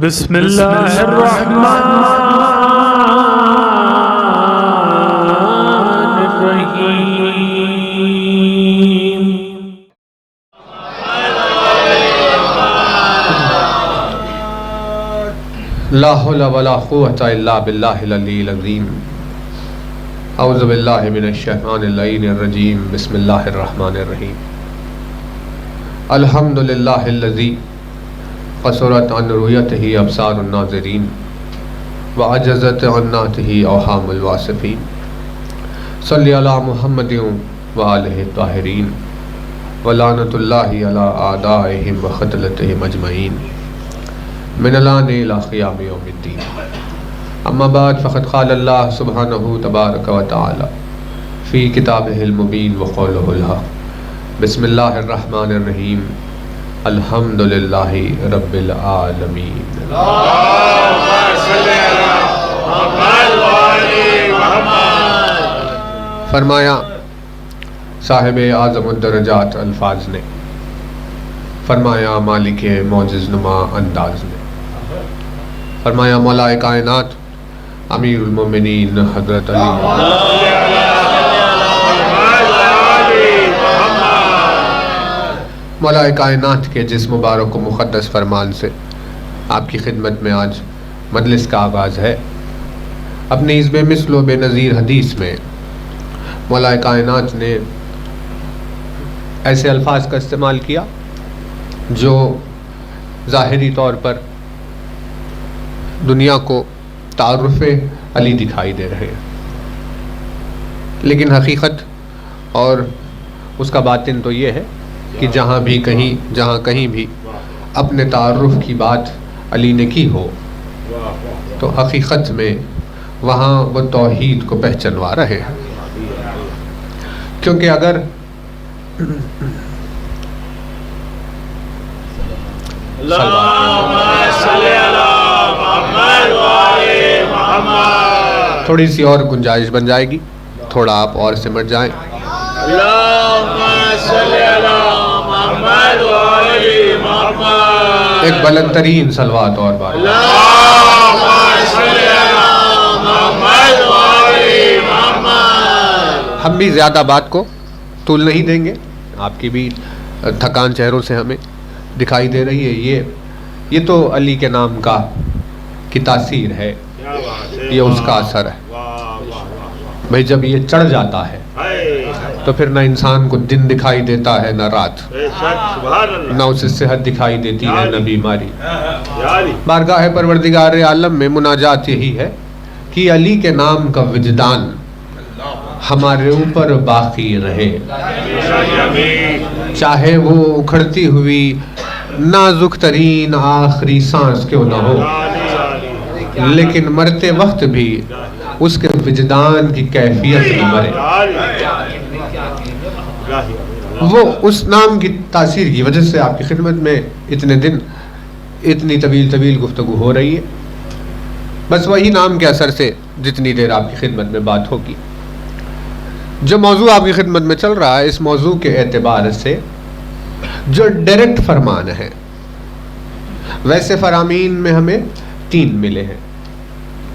بسم اللہ الرحمن الرحیم۔ لا حول ولا قوة الا باللہ العلی العظیم۔ اعوذ باللہ من الشیطان اللعین الرجیم۔ بسم اللہ الرحمن الرحیم۔ الحمد للہ الذی قصرت عن رؤیتہ ابصار الناظرین وعجزت عن نعتہ اوہام الواصفین۔ صلی علی محمد وآلہ الطاہرین ولعنۃ اللہ علی اعدائہم وقتلتہم اجمعین من الآن الی قیام یوم الدین۔ اما بعد فقد قال اللہ سبحانہ تبارک و تعالی فی کتابہ المبین وقولہ الحق۔ بسم اللہ الرحمن الرحیم۔ الحمد للہ رب العالمین۔ فرمایا صاحب اعظم الدرجات الفاظ نے، فرمایا مالک معجز نما انداز نے، فرمایا مولا کائنات امیر المومنین حضرت علی مولا کائنات کے جس مبارک و مقدس فرمان سے آپ کی خدمت میں آج مجلس کا آغاز ہے، اپنی اس بے مثل و بے نظیر حدیث میں مولا کائنات نے ایسے الفاظ کا استعمال کیا جو ظاہری طور پر دنیا کو تعارف علی دکھائی دے رہے ہیں، لیکن حقیقت اور اس کا باطن تو یہ ہے کہ جہاں کہیں بھی اپنے تعارف کی بات علی نے کی ہو تو حقیقت میں وہاں وہ توحید کو پہچانوا رہے ہیں، کیونکہ اگر تھوڑی سی اور گنجائش بن جائے گی، تھوڑا آپ اور سمٹ جائیں۔ ایک بلند ترین صلوات اور بار ہم بھی زیادہ بات کو طول نہیں دیں گے، آپ کی بھی تھکان چہروں سے ہمیں دکھائی دے رہی ہے۔ یہ تو علی کے نام کی تاثیر ہے، یہ اس کا اثر ہے۔ بھئی جب یہ چڑھ جاتا ہے تو پھر نہ انسان کو دن دکھائی دیتا ہے نہ رات، نہ اسے صحت دکھائی دیتی ہے نہ بیماری۔ بارگاہ پروردگار عالم میں مناجات یہی ہے کہ علی کے نام کا وجدان ہمارے اوپر باقی رہے، چاہے وہ اکھڑتی ہوئی نازک ترین آخری سانس کیوں نہ ہو، لیکن مرتے وقت بھی اس کے وجدان کی کیفیت میں مرے۔ وہ اس نام کی تاثیر کی وجہ سے آپ کی خدمت میں اتنے دن اتنی طویل گفتگو ہو رہی ہے، بس وہی نام کے اثر سے جتنی دیر آپ کی خدمت میں بات ہوگی۔ جو موضوع آپ کی خدمت میں چل رہا ہے، اس موضوع کے اعتبار سے جو ڈائریکٹ فرمان ہے، ویسے فرامین میں ہمیں 3 ملے ہیں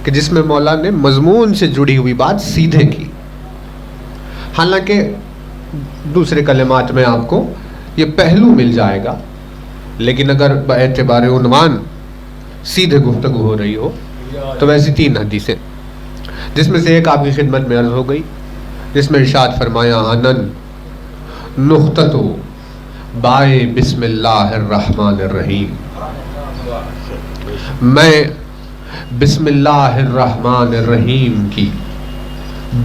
کہ جس میں مولا نے مضمون سے جڑی ہوئی بات سیدھے کی، حالانکہ دوسرے کلمات میں آپ کو یہ پہلو مل جائے گا، لیکن اگر باعتبار عنوان سیدھے گفتگو ہو رہی ہو تو ویسی 3 حدیثیں، جس میں سے ایک آپ کی خدمت میں عرض ہو گئی، جس میں ارشاد فرمایا انن نقطۃ بائے بسم اللہ الرحمن الرحیم، میں بسم اللہ الرحمن الرحیم کی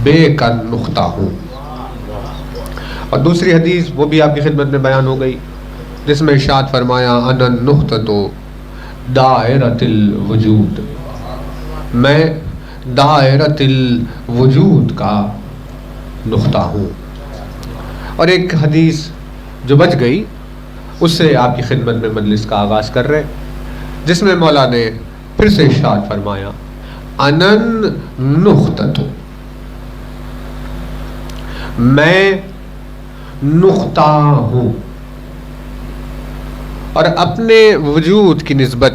بے کا نقطہ ہوں۔ اور دوسری حدیث وہ بھی آپ کی خدمت میں بیان ہو گئی، جس میں ارشاد فرمایا انن نقطۃ دائرۃ الوجود، میں دائرۃ الوجود کا نقطہ ہوں۔ اور ایک حدیث جو بچ گئی اس سے آپ کی خدمت میں مجلس کا آغاز کر رہے، جس میں مولا نے پھر سے ارشاد فرمایا انن نقطۃ، میں نقطہ ہوں، اور اپنے وجود کی نسبت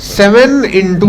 7 into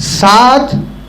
7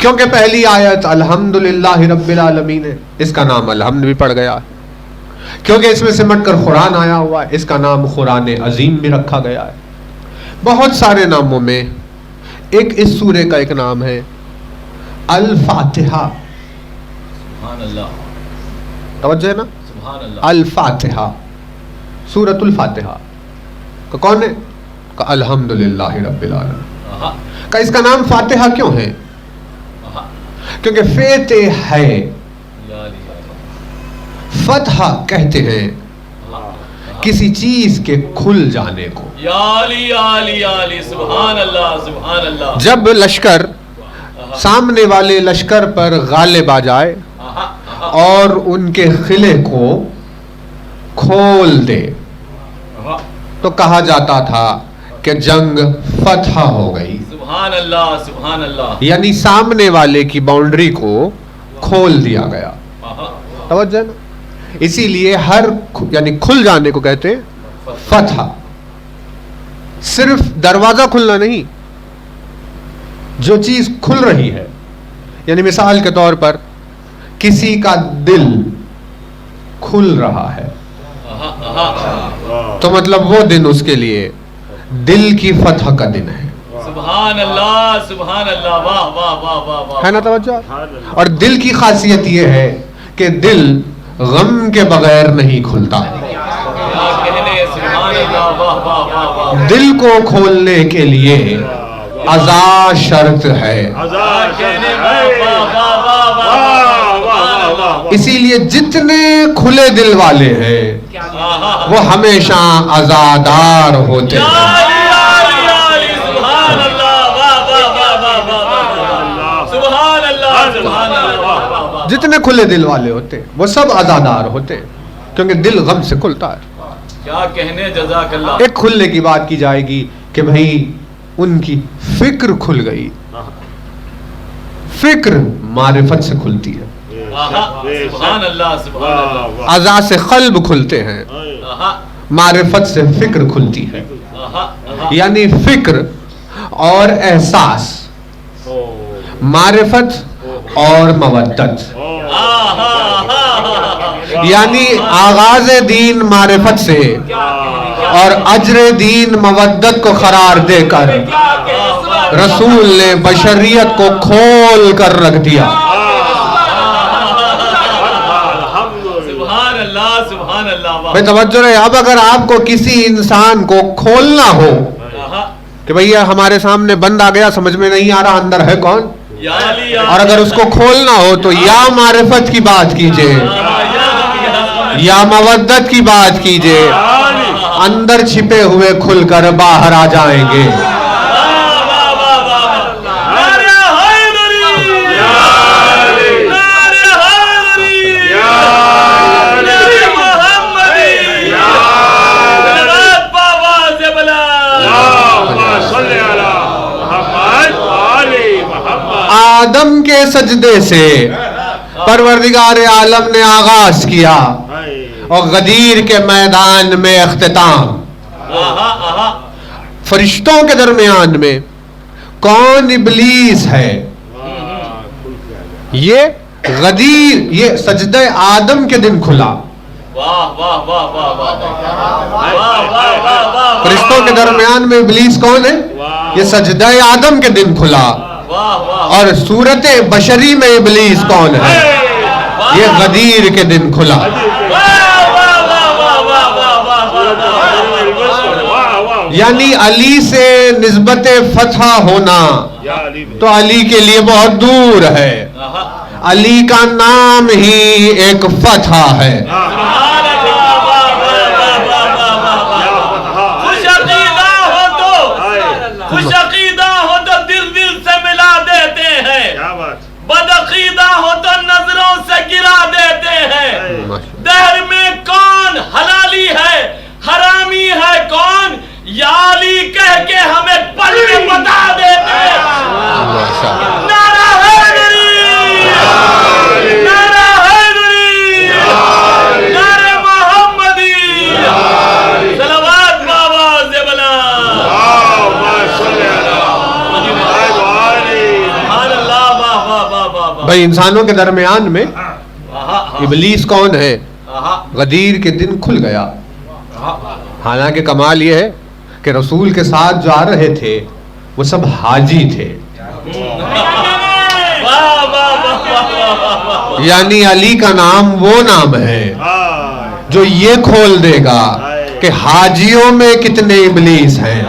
کیونکہ پہلی آیت الحمدللہ رب العالمین ہے، اس کا نام الحمد بھی پڑ گیا ہے۔ کیونکہ اس میں سمٹ کر قرآن آیا ہوا ہے، اس کا نام قرآن عظیم بھی رکھا گیا ہے۔ بہت سارے ناموں میں ایک اس سورے کا ایک نام ہے الفاتحہ۔ سبحان اللہ، توجہ ہے نا، سبحان اللہ، الفاتحہ، سورۃ الفاتحہ کا کون ہے؟ کا الحمدللہ رب العالمین آہا، کا۔ اس کا نام فاتحہ کیوں ہے؟ آہا، کیونکہ فتح ہے، یا علی، یا علی، فتح کہتے ہیں آہا، آہا، کسی چیز کے کھل جانے کو۔ یا علی، یا علی، یا علی، سبحان اللہ، سبحان اللہ، جب لشکر آہا، سامنے والے لشکر پر غالب آ جائے آہا، آہا، اور ان کے قلعے کو کھول دے آہا، تو کہا جاتا تھا کہ جنگ فتح ہو گئی، سبحان اللہ، سبحان اللہ، یعنی سامنے والے کی باؤنڈری کو کھول دیا گیا۔ آہا، توجہ ہے نا؟ اسی لیے ہر یعنی کھل جانے کو کہتے ہیں فتح۔ صرف دروازہ کھلنا نہیں، جو چیز کھل رہی ہے، یعنی مثال کے طور پر کسی کا دل کھل رہا ہے آہا، آہا، تو مطلب وہ دن اس کے لیے دل کی فتح کا دن ہے، سبحان اللہ، سبحان اللہ، واہ واہ واہ واہ واہ، ہے نا؟ توجہ۔ اور دل کی خاصیت یہ ہے کہ دل غم کے بغیر نہیں کھلتا۔ کیا کہنے، سبحان اللہ، واہ واہ واہ واہ، دل کو کھولنے کے لیے عزا شرط ہے، کیا کہنے، واہ واہ واہ واہ واہ واہ واہ، اسی لیے جتنے کھلے دل والے ہیں آہا، وہ ہمیشہ عزادار ہوتے یا ہیں۔ علی، یا علی، یا علی، سبحان اللہ، واہ واہ واہ واہ واہ واہ، سبحان اللہ، سبحان اللہ، واہ واہ واہ، جتنے کھلے دل والے ہوتے ہیں وہ سب عزادار ہوتے ہیں، کیونکہ دل غم سے کھلتا ہے۔ کیا کہنے، جزاک اللہ، ایک کھلنے کی بات کی جائے گی کہ بھئی ان کی فکر کھل گئی۔ فکر معرفت سے کھلتی ہے، آہا، سبحان اللہ، سبحان اللہ، عزا سے قلب کھلتے ہیں، آہا، معرفت سے فکر کھلتی ہے۔ آہا، آہا، یعنی فکر اور احساس، معرفت اور مودت، آہا، آہا، یعنی آغاز دین معرفت سے اور اجر دین مودت کو قرار دے کر رسول نے بشریت کو کھول کر رکھ دیا۔ سبحان اللہ، سبحان اللہ، واہ، بھئی توجہ رہے، اب اگر آپ کو کسی انسان کو کھولنا ہو آہا، کہ بھئی ہمارے سامنے بند آ گیا، سمجھ میں نہیں آ رہا اندر ہے کون، یا علی، یا اور اگر اس کو کھولنا ہو تو یا معرفت کی بات کیجئے یا مودت کی بات کیجئے، اندر چھپے ہوئے کھل کر باہر آ جائیں گے۔ آدم کے سجدے سے پروردگار عالم نے آغاز کیا اور غدیر کے میدان میں اختتام۔ فرشتوں کے درمیان میں کون ابلیس ہے؟ یہ غدیر، یہ سجدہ آدم کے دن کھلا۔ فرشتوں کے درمیان میں ابلیس کون ہے؟ یہ سجدہ آدم کے دن کھلا۔ اور صورت بشری میں ابلیس کون ہے؟ یہ غدیر کے دن کھلا۔ یعنی علی سے نسبت فتح ہونا تو علی کے لیے بہت دور ہے، علی کا نام ہی ایک فتح ہے۔ خوش عقیدہ ہو تو دل دل سے ملا دیتے ہیں، بد عقیدہ ہو تو نظروں سے گرا دیتے ہیں۔ دہر میں کون حلالی ہے حرامی ہے کون، یا علی کہہ کے ہمیں پڑھ کے بتا دیتے ہیں۔ نعرہ حیدری، نعرہ حیدری، نعرہ محمدی، صلوات بآواز بلند۔ سبحان اللہ، واہ بھائی انسانوں کے درمیان میں ابلیس کون ہے؟ غدیر کے دن کھل گیا. حالانکہ کمال یہ ہے کہ رسول کے ساتھ جو آ رہے تھے وہ سب حاجی تھے. یعنی علی کا نام وہ نام ہے جو یہ کھول دے گا کہ حاجیوں میں کتنے ابلیس ہیں.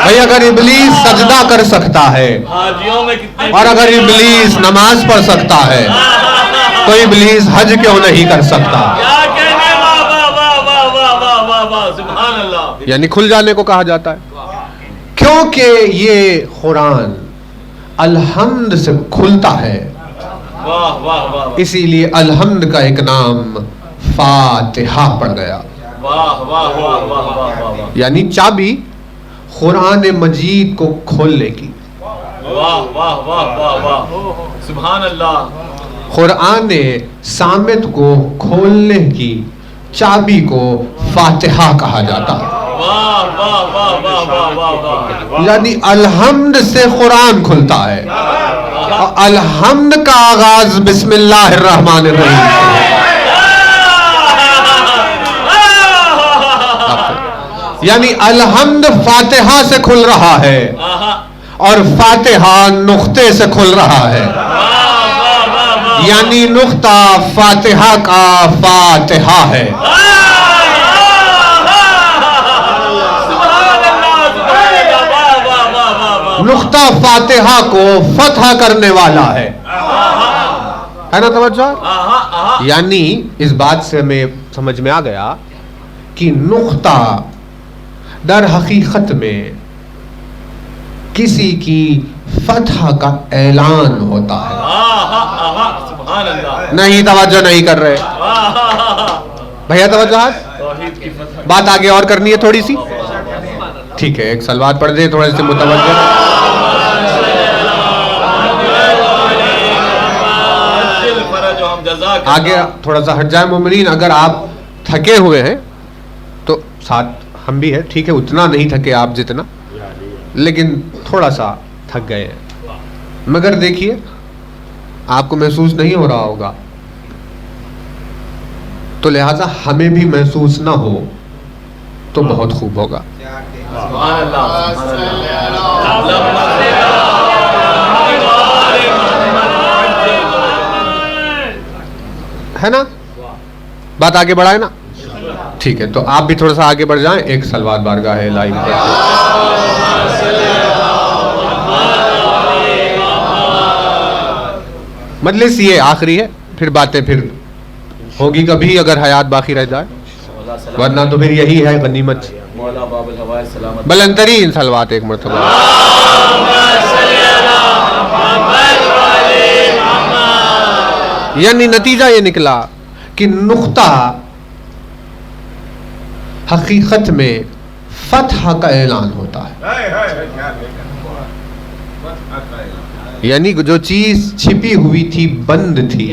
بھائی اگر ابلیس سجدہ کر سکتا ہے اور اگر ابلیس نماز پڑھ سکتا ہے تو ابلیس حج کیوں نہیں کر سکتا؟ یعنی کھل جانے کو کہا جاتا ہے کیونکہ یہ قرآن الحمد سے کھلتا ہے. اسی لیے الحمد کا ایک نام فاتحہ پڑ گیا. یعنی چابی قرآن مجید کو کھولنے کی. سبحان اللہ. قرآن صامت کو کھولنے کی چابی کو فاتحہ کہا جاتا ہے. یعنی الحمد سے قرآن کھلتا ہے اور الحمد کا آغاز بسم اللہ الرحمن الرحیم سے. یعنی الحمد فاتحہ سے کھل رہا ہے اور فاتحہ نقطے سے کھل رہا ہے. یعنی نقطہ فاتحہ کا فاتحہ ہے. نقطہ فاتحہ کو فتح کرنے والا ہے نا توجہ. یعنی اس بات سے ہمیں سمجھ میں آ گیا کہ نقطہ در حقیقت میں کسی کی فتح کا اعلان ہوتا ہے. نہیں توجہ نہیں کر رہے بھیا. توجہ بات آگے اور کرنی ہے تھوڑی سی. ٹھیک ہے ایک صلوات پڑھ دیں تھوڑے سے متوجہ. آگے تھوڑا سا ہٹ جائے مومنین. اگر آپ تھکے ہوئے ہیں تو ساتھ ہم بھی ہے ٹھیک ہے. اتنا نہیں تھکے آپ جتنا لیکن تھوڑا سا تھک گئے ہیں. مگر دیکھیے آپ کو محسوس نہیں ہو رہا ہوگا تو لہٰذا ہمیں بھی محسوس نہ ہو تو بہت خوب ہوگا. ہے نا بات آگے بڑھائے نا. ٹھیک ہے تو آپ بھی تھوڑا سا آگے بڑھ جائیں. ایک صلوات بارگاہ ہے لائن پہ. مجلس یہ آخری ہے پھر باتیں پھر ہوگی کبھی اگر حیات باقی رہ جائے ورنہ تو پھر یہی ہے غنیمت. بلند ترین صلوات ایک مرتبہ. یعنی نتیجہ یہ نکلا کہ نقطہ حقیقت میں فتح کا اعلان ہوتا ہے. یعنی جو چیز چھپی ہوئی تھی بند تھی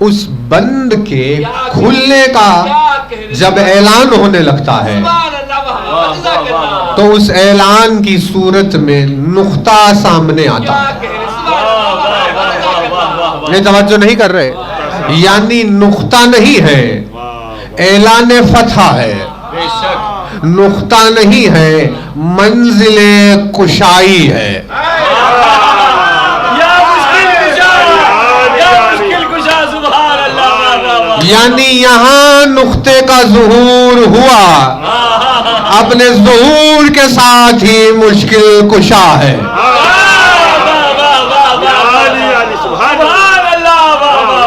اس بند کے کھلنے کا جب اعلان ہونے لگتا ہے تو اس اعلان کی صورت میں نقطہ سامنے آتا ہے. یہ توجہ نہیں کر رہے. یعنی نقطہ نہیں ہے اعلان فتح ہے. نقطہ نہیں ہے منزل کشائی ہے. یعنی یہاں نقطے کا ظہور ہوا اپنے ظہور کے ساتھ ہی مشکل کشا ہے.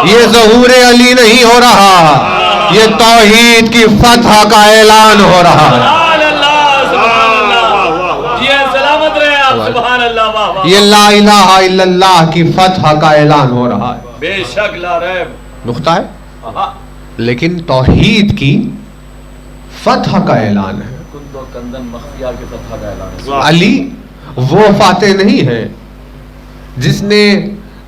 یہ ظہور علی نہیں ہو رہا یہ توحید کی فتح کا اعلان ہو رہا ہے. یہ لا الہ الا اللہ کی فتح کا اعلان ہو رہا ہے. بے شک لا ریب نقطہ ہے لیکن توحید کی فتح کا اعلان ہے. علی وہ فاتح نہیں ہے جس نے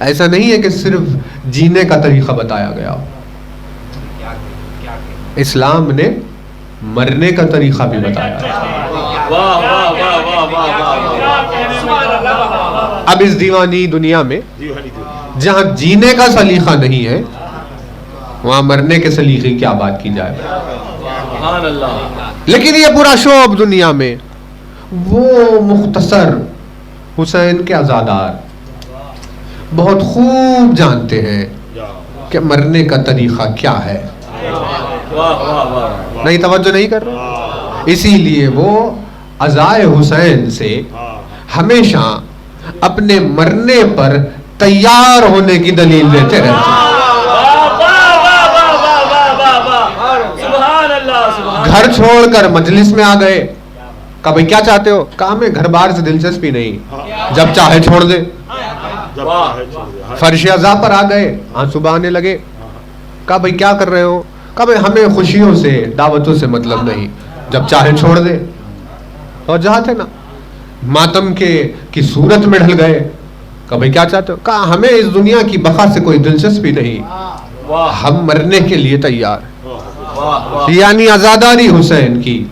ایسا نہیں ہے کہ صرف جینے کا طریقہ بتایا گیا، اسلام نے مرنے کا طریقہ بھی بتایا۔ اب اس دیوانی دنیا میں جہاں جینے کا سلیقہ نہیں ہے وہاں مرنے کے سلیقے کی کیا بات کی جائے۔ لیکن یہ پورا شعب دنیا میں وہ مختصر حسین کے عزادار بہت خوب جانتے ہیں کہ مرنے کا طریقہ کیا ہے۔ نہیں توجہ نہیں کر رہے، اسی لیے وہ عزائے حسین سے ہمیشہ اپنے مرنے پر تیار ہونے کی دلیل دیتے رہتے ہیں۔ گھر چھوڑ کر مجلس میں آ گئے، کہا بھئی کیا چاہتے ہو؟ کہا ہمیں گھر بار سے دلچسپی نہیں، جب چاہے چھوڑ دے۔ فرش عزا پر آ گئے، آنسو بہانے لگے، کہا بھئی کیا کر رہے ہو؟ کہا بھئی ہمیں خوشیوں سے دعوتوں سے مطلب نہیں، جب چاہے چھوڑ دے۔ اور جہاں تھے نا ماتم کی صورت میں ڈھل گئے، کہا بھئی کیا چاہتے ہو؟ کہا ہمیں اس دنیا کی بقا سے کوئی دلچسپی نہیں، ہم مرنے کے لیے تیار۔ یعنی عزاداری حسین کی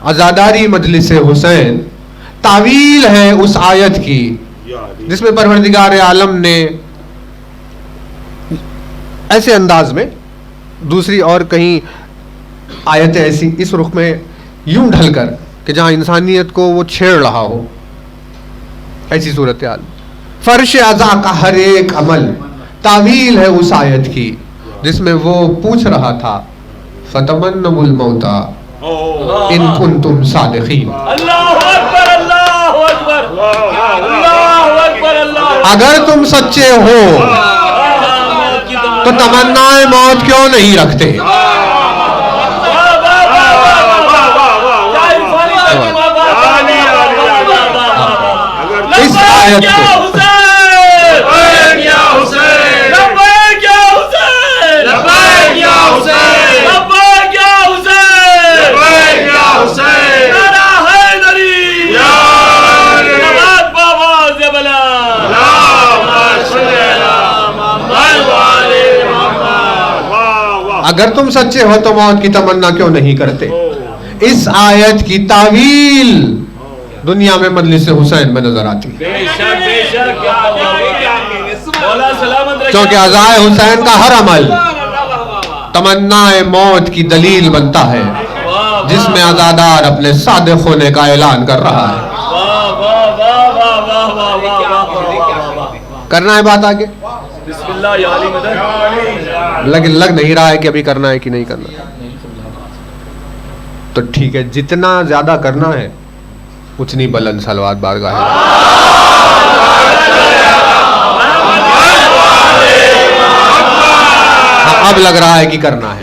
عزاداری مجلس حسین تعویل ہے اس آیت کی جس میں پروردگار عالم نے ایسے انداز میں دوسری اور کہیں آیتیں ایسی اس رخ میں یوں ڈھل کر کہ جہاں انسانیت کو وہ چھیڑ رہا ہو، ایسی صورتحال فرش عزا کا ہر ایک عمل تعویل ہے اس آیت کی جس میں وہ پوچھ رہا تھا فَتَمَنَّوُا الْمَوْتَ إِن كُنتُمْ صَادِقِينَ۔ اگر تم سچے ہو تو تمنائے موت کیوں نہیں رکھتے؟ اس آیت کو اگر تم سچے ہو تو موت کی تمنا کیوں نہیں کرتے؟ اس آیت کی تعویل دنیا میں مجلس حسین میں نظر آتی ہے، کیونکہ عزائے حسین کا ہر عمل تمنا موت کی دلیل بنتا ہے جس میں عزادار اپنے صادق ہونے کا اعلان کر رہا ہے۔ کرنا ہے بات آگے، لیکن لگ نہیں رہا ہے کہ ابھی کرنا ہے کہ نہیں کرنا، تو ٹھیک ہے، جتنا زیادہ کرنا ہے اتنی بلند صلوات بارگاہ ہے۔ اب لگ رہا ہے کہ کرنا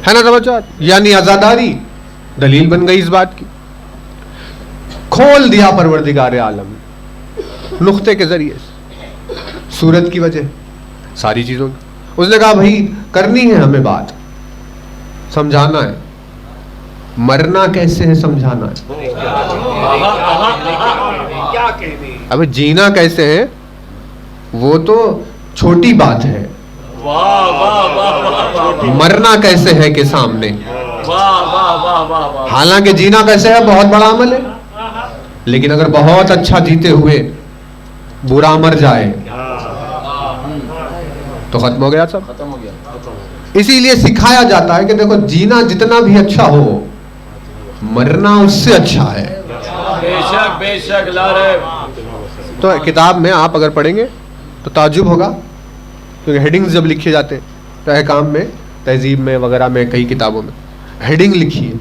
ہے نا توجہ، یعنی عزاداری دلیل بن گئی اس بات کی، کھول دیا پروردگار عالم نقطے کے ذریعے صورت کی وجہ ساری چیزوں کی۔ اس نے کہا بھائی کرنی ہے ہمیں بات، سمجھانا ہے، مرنا کیسے ہے سمجھانا ہے، اب جینا کیسے ہے وہ تو چھوٹی بات ہے، مرنا کیسے ہے کہ سامنے، حالانکہ جینا کیسے ہے بہت بڑا عمل ہے، لیکن اگر بہت اچھا جیتے ہوئے برا مر جائے تو ختم ہو گیا سب۔ اسی لیے سکھایا جاتا ہے کہ دیکھو جینا جتنا بھی اچھا ہو مرنا اس سے اچھا ہے۔ بے شک لارے۔ تو کتاب میں آپ اگر پڑھیں گے تو تعجب ہوگا، کیونکہ ہیڈنگز جب لکھے جاتے ہیں تو احکام میں، تہذیب میں وغیرہ میں، کئی کتابوں میں ہیڈنگ لکھی ہے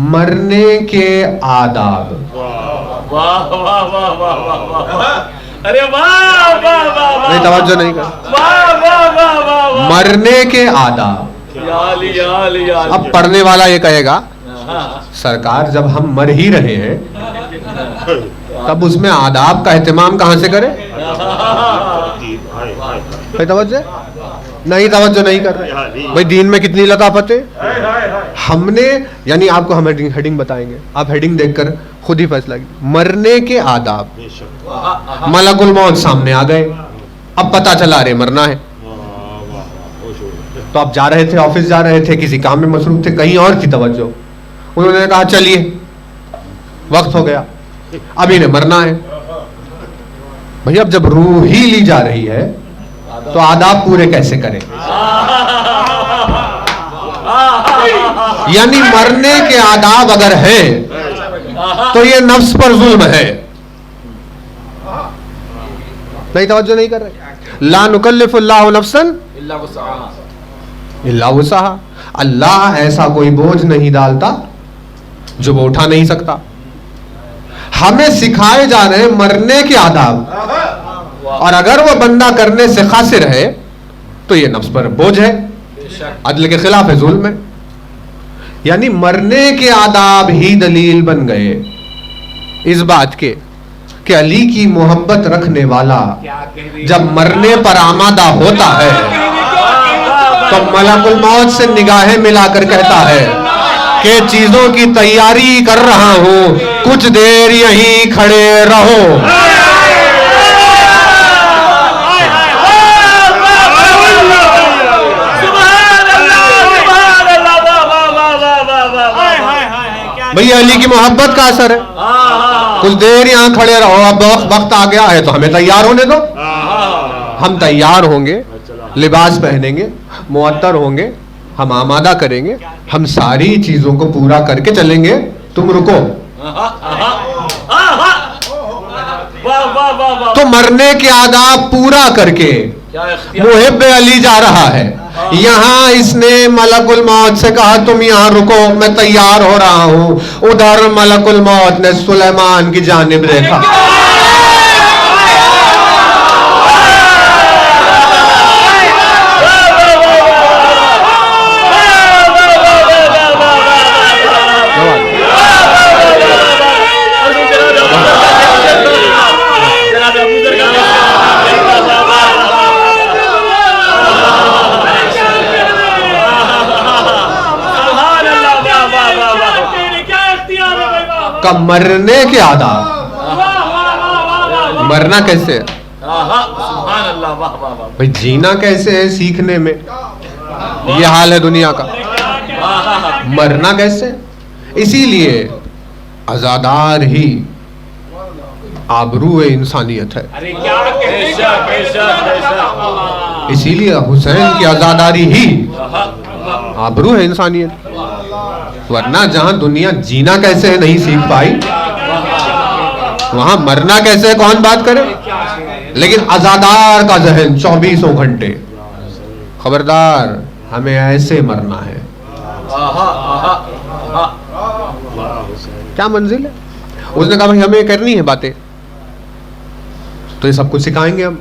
مرنے کے آداب۔ واہ واہ واہ واہ واہ، ارے واہ واہ واہ، نہیں توجہ نہیں کر، واہ واہ واہ واہ، مرنے کے آداب۔ یا علی یا علی یا علی۔ اب پڑھنے والا یہ کہے گا سرکار جب ہم مر ہی رہے ہیں تب اس میں آداب کا اہتمام کہاں سے کرے؟ توجہ نہیں، توجہ نہیں کر رہے بھائی، دین میں کتنی لطافت ہے، ہم نے یعنی آپ کو ہم ہیڈنگ بتائیں گے, آپ ہیڈنگ دیکھ کر خود ہی فیصلہ کیجیے. مرنے کے آداب. ملک الموت سامنے آ گئے, اب پتہ چلا رہے مرنا ہے. تو آپ جا رہے تھے, آفس جا رہے تھے, کسی کام میں مصروف تھے, کہیں اور کی توجہ, انہوں نے کہا چلیے وقت ہو گیا, اب انہیں مرنا ہے. بھئی اب جب روح ہی لی جا رہی ہے تو آداب پورے کیسے کریں؟ یعنی مرنے کے آداب اگر ہیں تو یہ نفس پر ظلم ہے. نہیں توجہ نہیں کر رہے. لا نکلف اللہ نفسا الا وسعہا. اللہ ایسا کوئی بوجھ نہیں ڈالتا جو وہ اٹھا نہیں سکتا. ہمیں سکھائے جا رہے ہیں مرنے کے آداب, اور اگر وہ بندہ کرنے سے قاصر ہے تو یہ نفس پر بوجھ ہے, عدل کے خلاف ہے, ظلم ہے. یعنی مرنے کے آداب ہی دلیل بن گئے اس بات کے کہ علی کی محبت رکھنے والا جب مرنے پر آمادہ ہوتا ہے تو ملک الموت سے نگاہیں ملا کر کہتا ہے کہ چیزوں کی تیاری کر رہا ہوں, کچھ دیر یہیں کھڑے رہو. بھئی علی کی محبت کا اثر ہے, کچھ دیر یہاں کھڑے رہو, اب وقت آ گیا ہے تو ہمیں تیار ہونے دو. ہم تیار ہوں گے, لباس پہنیں گے, معطر ہوں گے, ہم آمادہ کریں گے, ہم ساری چیزوں کو پورا کر کے چلیں گے, تم رکو. تو مرنے کے آداب پورا کر کے محب علی جا رہا ہے. یہاں اس نے ملک الموت سے کہا تم یہاں رکو, میں تیار ہو رہا ہوں. ادھر ملک الموت نے سلیمان کی جانب دیکھا. مرنے کے آداب. مرنا کیسے ہے بھئی, جینا کیسے ہے سیکھنے میں, یہ حال ہے دنیا کا. مرنا کیسے؟ اسی لیے عزادار ہی آبرو انسانیت ہے. اسی لیے حسین کی عزاداری ہی آبرو ہے انسانیت. ورنہ جہاں دنیا جینا کیسے ہے نہیں سیکھ پائی, وہاں مرنا کیسے ہے کون بات کرے. لیکن عزادار کا ذہن 24 گھنٹے خبردار ہمیں ایسے مرنا ہے. کیا منزل ہے. اس نے کہا بھائی ہمیں کرنی ہے باتیں, تو یہ سب کچھ سکھائیں گے ہم.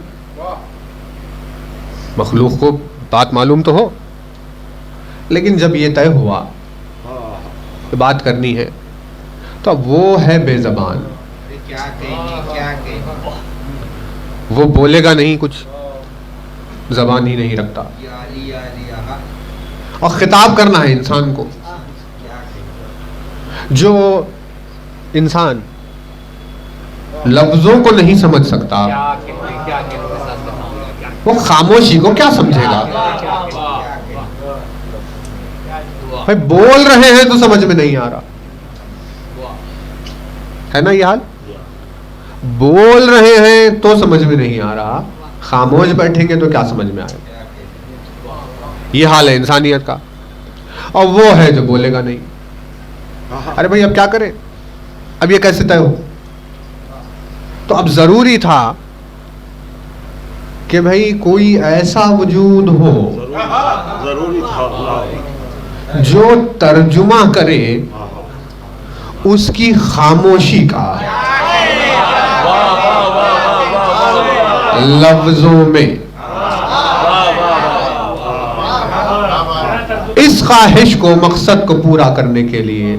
مخلوق کو بات معلوم تو ہو, لیکن جب یہ طے ہوا بات کرنی ہے تو اب وہ ہے بے زبان, وہ بولے گا نہیں, کچھ زبان ہی نہیں رکھتا. اور خطاب کرنا ہے انسان کو. جو انسان لفظوں کو نہیں سمجھ سکتا وہ خاموشی کو کیا سمجھے گا. بھائی بول رہے ہیں تو سمجھ میں نہیں آ رہا ہے نا, یہ حال. بول رہے ہیں تو سمجھ میں نہیں آ رہا, خاموش بیٹھیں گے تو کیا سمجھ میں آئے گا. یہ حال ہے انسانیت کا. اور وہ ہے جو بولے گا نہیں. ارے بھائی اب کیا کریں, اب یہ کیسے طے ہو. تو اب ضروری تھا کہ بھائی کوئی ایسا وجود ہو جو ترجمہ کرے اس کی خاموشی کا لفظوں میں. اس خواہش کو, مقصد کو پورا کرنے کے لیے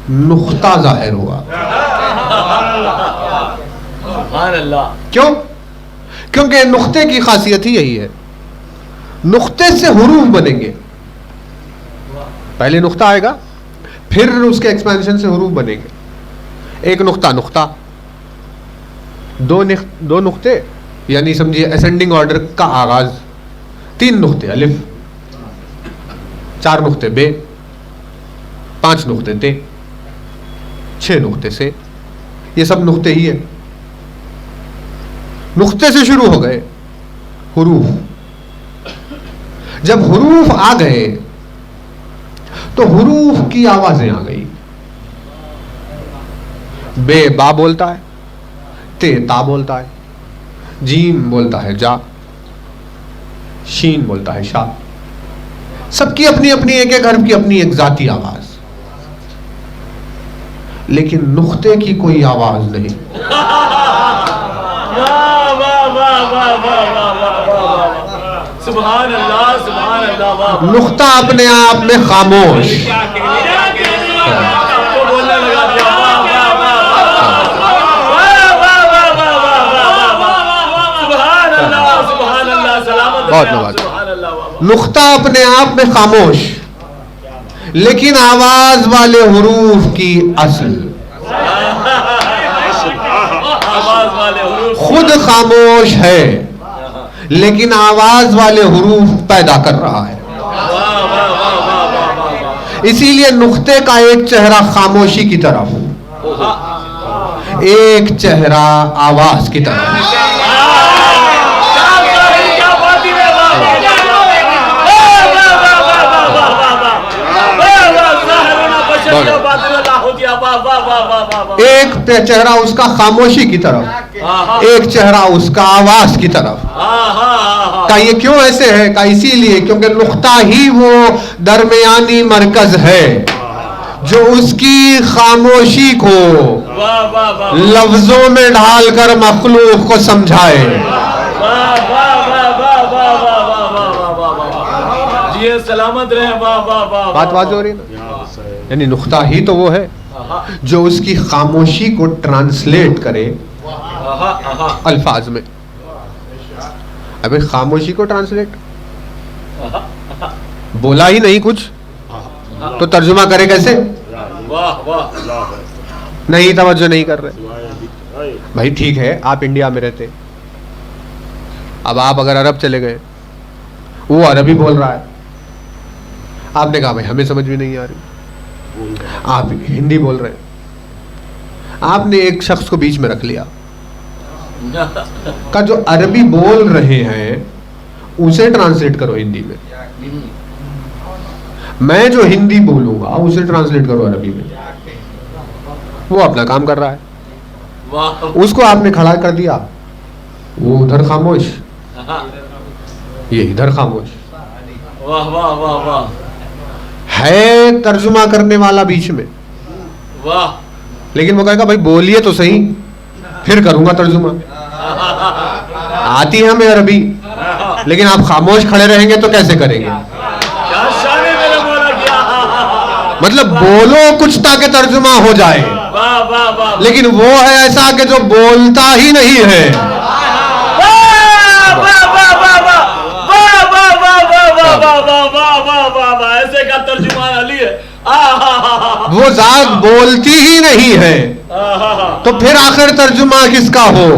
نقطہ ظاہر ہوا. کیوں؟ کیونکہ نقطے کی خاصیت ہی یہی ہے, نقطے سے حروف بنیں گے. پہلے نقطہ آئے گا، پھر اس کے ایکسپینشن سے حروف بنیں گے. ایک نقطہ نقطہ، دو نقطے یعنی سمجھیے اسینڈنگ آرڈر کا آغاز، 3 نقطے الف، 4 نقطے بے، 5 نقطے تے، 6 نقطے سے. یہ سب نقطے ہی ہے. نقطے سے شروع ہو گئے حروف. جب حروف آ گئے تو حروف کی آوازیں آ گئی. بے با بولتا ہے، تے تا بولتا ہے، جیم بولتا ہے جا، شین بولتا ہے شا. سب کی اپنی اپنی ایک ایک حرف کی اپنی ایک ذاتی آواز، لیکن نقطے کی کوئی آواز نہیں. سبحان اللہ سبحان اللہ. نقطہ اپنے آپ میں خاموش. بہت نواز. نقطہ اپنے آپ میں خاموش، لیکن آواز والے حروف کی اصل خود خاموش ہے، لیکن آواز والے حروف پیدا کر رہا ہے. اسی لیے نقطے کا ایک چہرہ خاموشی کی طرف، ایک چہرہ آواز کی طرف. ایک چہرہ اس کا خاموشی کی طرف، ایک چہرہ اس کا آواز کی طرف. کہ یہ کیوں ایسے ہے؟ کہ اسی لیے کیونکہ نقطہ ہی وہ درمیانی مرکز ہے جو اس کی خاموشی کو لفظوں میں ڈھال کر مخلوق کو سمجھائے. سلامت رہے. بات واضح ہو رہی نا؟ یعنی نقطہ ہی تو وہ ہے جو اس کی خاموشی کو ٹرانسلیٹ کرے الفاظ میں. ابھی خاموشی کو ٹرانسلیٹ، بولا ہی نہیں کچھ تو ترجمہ کرے کیسے؟ نہیں توجہ نہیں کر رہے. بھائی ٹھیک ہے، آپ انڈیا میں رہتے، اب آپ اگر عرب چلے گئے، وہ عربی بول رہا ہے، آپ نے کہا بھائی ہمیں سمجھ بھی نہیں آ رہی، آپ ہندی بول رہے ہیں، آپ نے ایک شخص کو بیچ میں رکھ لیا کہ جو عربی بول رہے ہیں اسے ٹرانسلیٹ کرو ہندی میں، میں جو ہندی بولوں گا اسے ٹرانسلیٹ کرو عربی میں. وہ اپنا کام کر رہا ہے، اس کو آپ نے کھڑا کر دیا، وہ ادھر خاموش، یہ ادھر خاموش. واہ واہ واہ واہ. ہے ترجمہ کرنے والا بیچ میں، واہ، لیکن وہ کہے گا بھائی بولیے تو صحیح، پھر کروں گا ترجمہ. آتی ہے ہمیں عربی، لیکن آپ خاموش کھڑے رہیں گے تو کیسے کریں گے؟ مطلب بولو کچھ تاکہ ترجمہ ہو جائے، لیکن وہ ہے ایسا کہ جو بولتا ہی نہیں ہے. ایسے کا ترجمان علی ہے. وہ ذات بولتی ہی نہیں ہے تو پھر آخر ترجمہ کس کا ہو؟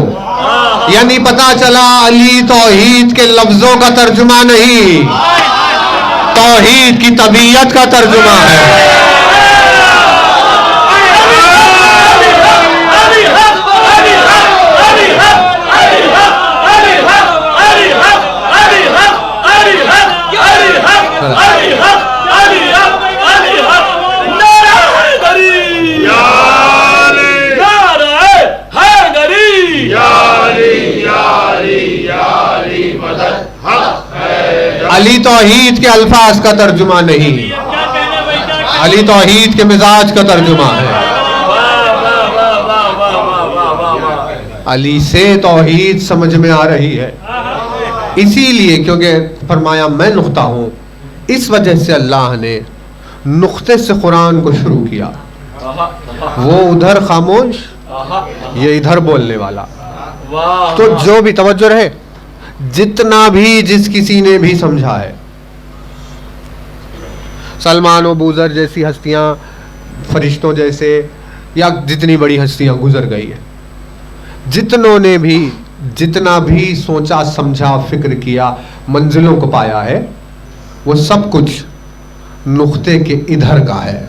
یعنی پتا چلا علی توحید کے لفظوں کا ترجمہ نہیں، توحید کی طبیعت کا ترجمہ ہے. علی توحید کے الفاظ کا ترجمہ نہیں، علی توحید کے مزاج کا ترجمہ ہے. علی سے توحید سمجھ میں آ رہی ہے، اسی لیے کیونکہ فرمایا میں نقطہ ہوں، اس وجہ سے اللہ نے نقطے سے قرآن کو شروع کیا. وہ ادھر خاموش، یہ ادھر بولنے والا. تو جو بھی توجہ رہے، جتنا بھی جس کسی نے بھی سمجھا ہے سلمان و بوذر جیسی ہستیاں فرشتوں جیسے یا جتنی بڑی ہستیاں گزر گئی ہیں، جتنوں نے بھی جتنا بھی سوچا سمجھا فکر کیا منزلوں کو پایا ہے، وہ سب کچھ نقطے کے ادھر کا ہے۔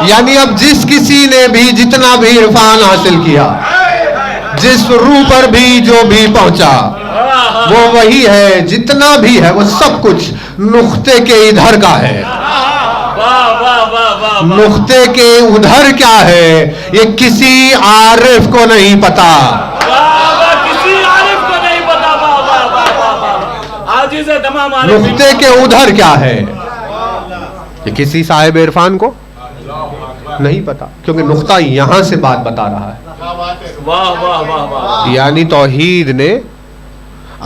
یعنی اب جس کسی نے بھی جتنا بھی عرفان حاصل کیا، جس روح پر بھی جو بھی پہنچا، وہ وہی ہے، جتنا بھی ہے وہ سب کچھ نقطے کے ادھر کا ہے۔ نقطے کے ادھر کیا ہے یہ کسی عارف کو نہیں پتا۔ نقطے کے ادھر کیا ہے یہ کسی صاحب عرفان کو نہیں پتا، کیونکہ نقطہ یہاں سے بات بتا رہا ہے۔ یعنی توحید نے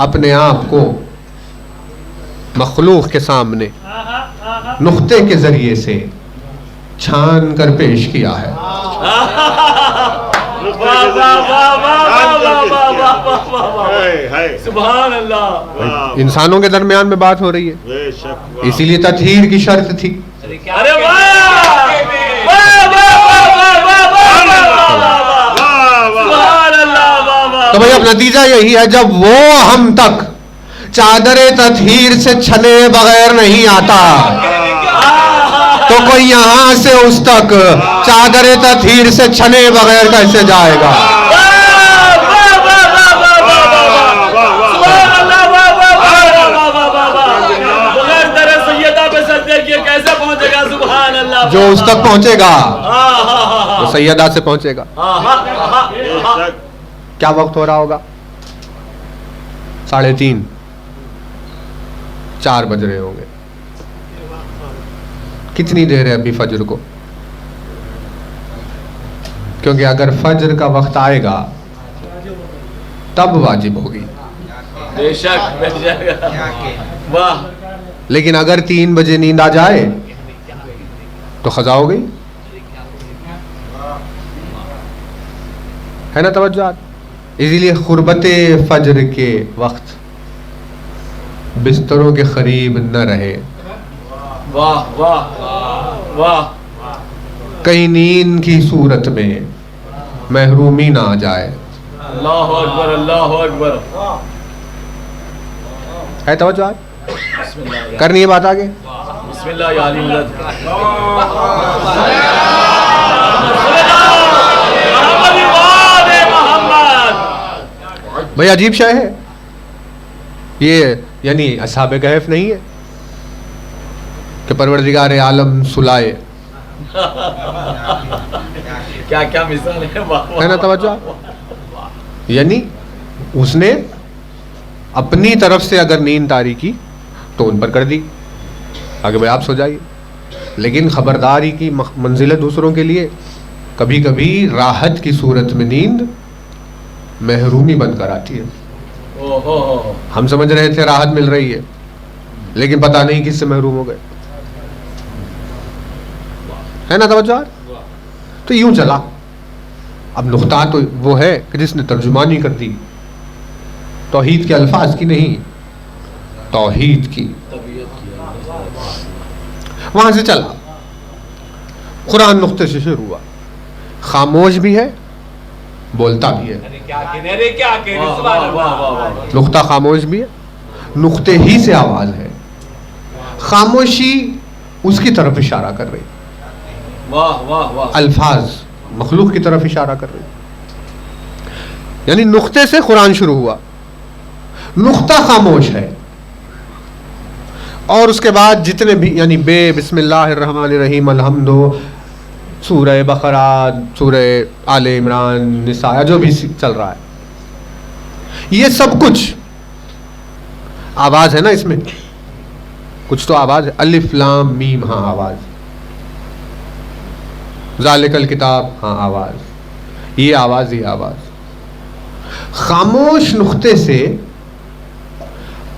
اپنے آپ کو مخلوق کے سامنے نقطے کے ذریعے سے چھان کر پیش کیا ہے۔ سبحان اللہ۔ انسانوں کے درمیان میں بات ہو رہی ہے، اسی لیے تطہیر کی شرط تھی۔ ارے تو بھئی اب نتیجہ یہی ہے، جب وہ ہم تک چادر تطہیر سے چھنے بغیر نہیں آتا تو کوئی یہاں سے اس تک چادر تطہیر سے چھنے بغیر کیسے جائے گا؟ جو اس تک پہنچے گا وہ سیدہ سے پہنچے گا۔ کیا وقت ہو رہا ہوگا؟ 3:30 4 بج رہے ہوں گے۔ کتنی دیر ہے ابھی فجر کو؟ کیونکہ اگر فجر کا وقت آئے گا تب واجب ہوگی، بے شک بے شک۔ واہ۔ لیکن اگر 3 بجے نیند آ جائے تو قضا ہو گئی، ہے نا توجہات؟ اسی لیے قربت فجر کے وقت بستروں کے قریب نہ رہے۔ واہ واہ واہ۔ کہیں نیند کی صورت میں محرومی نہ آ جائے۔ اللہ اکبر اللہ اکبر۔ ہے توجہات؟ کرنی ہے بات آگے؟ بسم اللہ یا علی ملد۔ بھئی عجیب شے ہے یہ، یعنی اصحاب کہف نہیں ہے کہ پروردگار عالم سلائے، کیا کیا مثال ہے نا توجہ؟ یعنی اس نے اپنی طرف سے اگر نیند طاری کی تو ان پر کر دی، آگے بھائی آپ سو جائیے، لیکن خبرداری کی منزل دوسروں کے لیے کبھی کبھی راحت کی صورت میں نیند محرومی بن کر آتی ہے۔ ہم سمجھ رہے تھے راحت مل رہی ہے، لیکن پتہ نہیں کس سے محروم ہو گئے، ہے نا توجہ؟ تو یوں چلا۔ اب نقطہ تو وہ ہے کہ جس نے ترجمانی کر دی، توحید کے الفاظ کی نہیں، توحید کی، وہاں سے چلا۔ قرآن نقطے سے شروع ہوا، خاموش بھی ہے بولتا بھی ہے، نقطہ خاموش بھی ہے، نقطے ہی سے آواز ہے، خاموشی اس کی طرف اشارہ کر رہی، الفاظ مخلوق کی طرف اشارہ کر رہی، یعنی نقطے سے قرآن شروع ہوا، نقطہ خاموش ہے، اور اس کے بعد جتنے بھی یعنی بے بسم اللہ الرحمن الرحیم الحمد، سورہ بقرہ، سورہ آل عمران، نساء، جو بھی چل رہا ہے، یہ سب کچھ آواز ہے نا، اس میں کچھ تو آواز ہے، الف لام میم، ہاں آواز، ذالک الکتاب، ہاں آواز، یہ آواز، یہ آواز، خاموش نقطے سے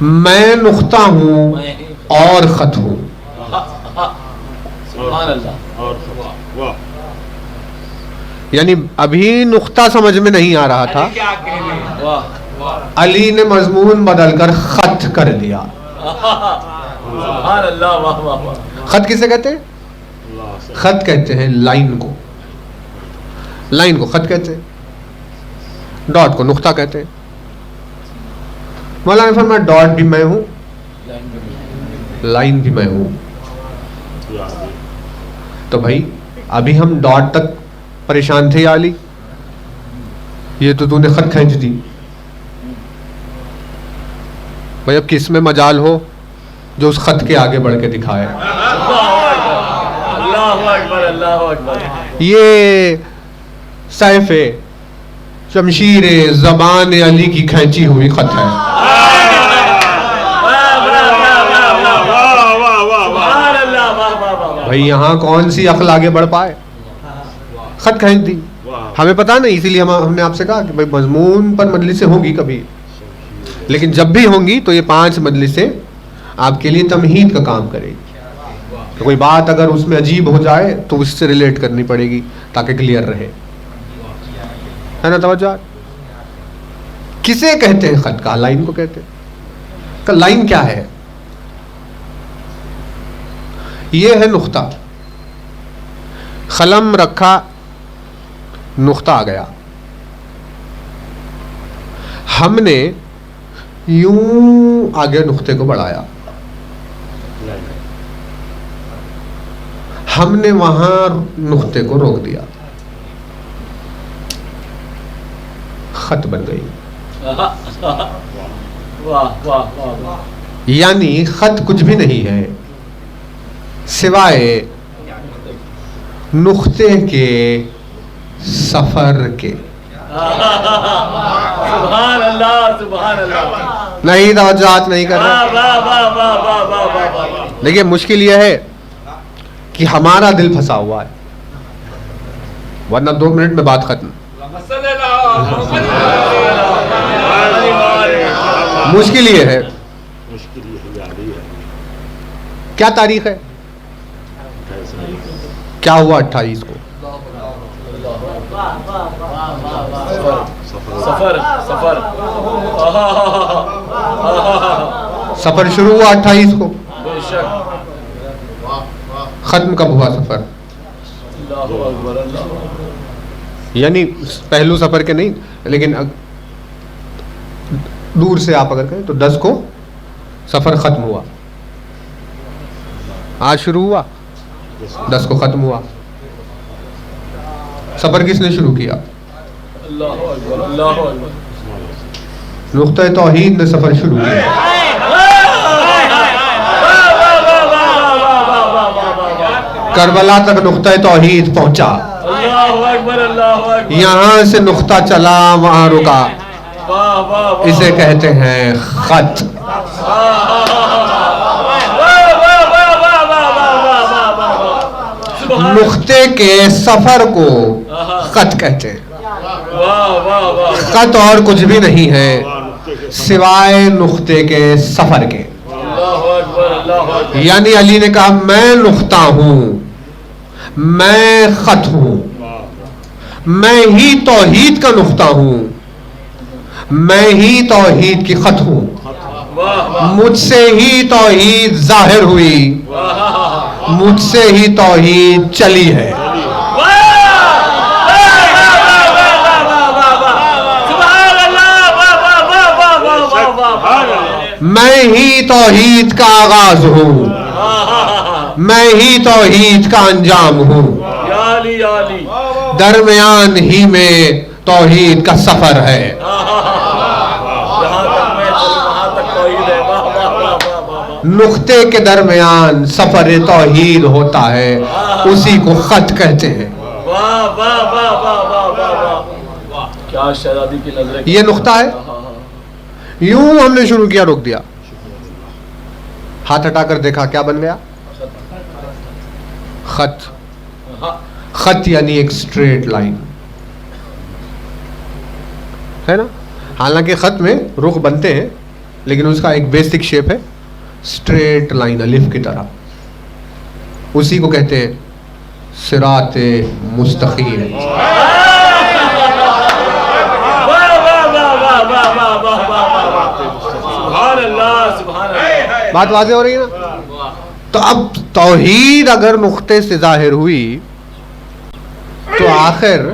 میں نقطہ ہوں اور خط ہوں. سبحان اللہ. یعنی ابھی نقطہ سمجھ میں نہیں آ رہا تھا, علی نے مضمون بدل کر خط کر دیا. سبحان اللہ. واہ واہ واہ. خط کسے کہتے ہیں؟ خط کہتے ہیں لائن کو. لائن کو خط کہتے ہیں, ڈاٹ کو نقطہ کہتے ہیں. مولانا نے فرمایا ڈاٹ بھی میں ہوں, لائن بھی میں ہوں. تو بھائی ابھی ہم ڈاٹ تک پریشان تھے یا علی, یہ تو نے خط کھینچ دی. بھائی اب کس میں مجال ہو جو اس خط کے آگے بڑھ کے دکھائے. اللہ اکبر. اللہ اکبر. یہ سیف شمشیر زبان علی کی کھینچی ہوئی خط ہے. بھائی یہاں کون سی عقل آگے بڑھ پائے, خط کھینچ دی. ہمیں پتا نہیں, اسی لیے ہم نے آپ سے کہا کہ بھائی مضمون پر مجلسیں ہوں گی کبھی, لیکن جب بھی ہوں گی تو یہ 5 مجلسیں آپ کے لیے تمہید کا کام کرے گی. کوئی بات اگر اس میں عجیب ہو جائے تو اس سے ریلیٹ کرنی پڑے گی تاکہ کلیئر رہے, ہے نا توجہ. کسے کہتے ہیں خط کا؟ لائن کو کہتے ہیں. لائن کیا ہے؟ یہ ہے نقطہ. قلم رکھا, نقطہ آ گیا. ہم نے یوں آگے نقطے کو بڑھایا, ہم نے وہاں نقطے کو روک دیا, خط بن گئی. یعنی خط کچھ بھی نہیں ہے سوائے نقطے کے سفر کے. سبحان اللہ. سبحان اللہ. نہیں توجہات نہیں کر رہے. دیکھیے مشکل یہ ہے کہ ہمارا دل پھنسا ہوا ہے, ورنہ 2 منٹ میں بات ختم. مشکل یہ ہے. کیا تاریخ ہے؟ کیا ہوا 28 کو؟ سفر شروع ہوا 28 کو, ختم کب ہوا سفر؟ یعنی پہلو سفر کے نہیں, لیکن دور سے آپ اگر کہیں تو 10 کو سفر ختم ہوا. آج شروع ہوا, 10 کو ختم ہوا. سفر کس نے شروع کیا؟ نقطہ توحید نے سفر شروع کیا. کربلا تک نقطہ توحید پہنچا, یہاں سے نقطہ چلا وہاں رکا. اسے کہتے ہیں خط. نقطے کے سفر کو خط کہتے ہیں. خط اور کچھ بھی نہیں ہے سوائے نقطے کے سفر کے. یعنی علی نے کہا میں نقطہ ہوں, میں خط ہوں, میں ہی توحید کا نقطہ ہوں, میں ہی توحید کی خط ہوں. مجھ سے ہی توحید ظاہر ہوئی, مجھ سے ہی توحید چلی ہے. میں ہی توحید کا آغاز ہوں, میں ہی توحید کا انجام ہوں. درمیان ہی میں توحید کا سفر ہے. نقطے کے درمیان سفر توحید ہوتا ہے, اسی کو خط کہتے ہیں. یہ نقطہ ہے. یوں ہم نے شروع کیا, روک دیا, ہاتھ ہٹا کر دیکھا کیا بن گیا؟ خط. خط یعنی ایک سٹریٹ لائن ہے نا. حالانکہ خط میں رخ بنتے ہیں لیکن اس کا ایک بیسک شیپ ہے اسٹریٹ لائن الف کی طرح, اسی کو کہتے ہیں صراط مستقیم. بات واضح ہو رہی ہے نا؟ تو اب توحید اگر نقطے سے ظاہر ہوئی تو آخر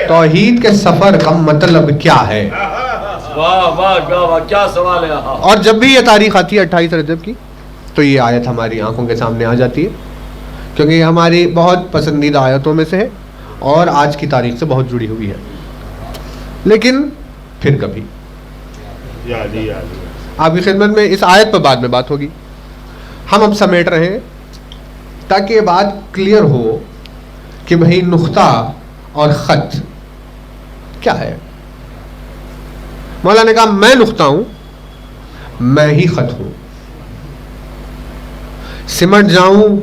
توحید کے سفر کا مطلب کیا ہے؟ کیا سوال ہے. اور جب بھی یہ تاریخ آتی ہے 28 رجب کی تو یہ آیت ہماری آنکھوں کے سامنے آ جاتی ہے, کیونکہ یہ ہماری بہت پسندیدہ آیتوں میں سے ہے اور آج کی تاریخ سے بہت جڑی ہوئی ہے. لیکن پھر کبھی آپ کی خدمت میں اس آیت پر بعد میں بات ہوگی. ہم اب سمیٹ رہے ہیں تاکہ یہ بات کلیئر ہو کہ بھئی نقطہ اور خط کیا ہے. مولا نے کہا میں نقطہ ہوں, میں ہی خط ہوں, سمٹ جاؤں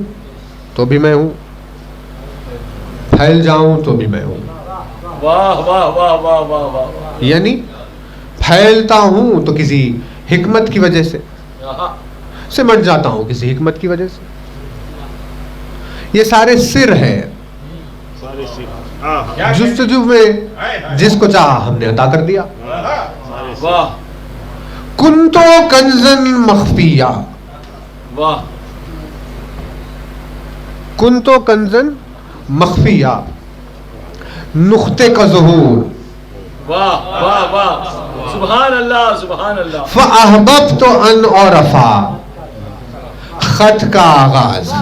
تو بھی میں ہوں, پھیل جاؤں تو بھی میں ہوں. واہ واہ واہ واہ واہ واہ. یعنی پھیلتا ہوں تو کسی حکمت کی وجہ سے, سمٹ جاتا ہوں کسی حکمت کی وجہ سے. یہ سارے سر ہیں, جستجو میں جس کو چاہا ہم نے عطا کر دیا. کنتو کنزن مخفیہ, واہ کنتو کنزن مخفیہ, نقطے کا ظہور. واہ واہ واہ, سبحان اللہ سبحان اللہ. فاحببت ان اعرفا, خط کا آغاز.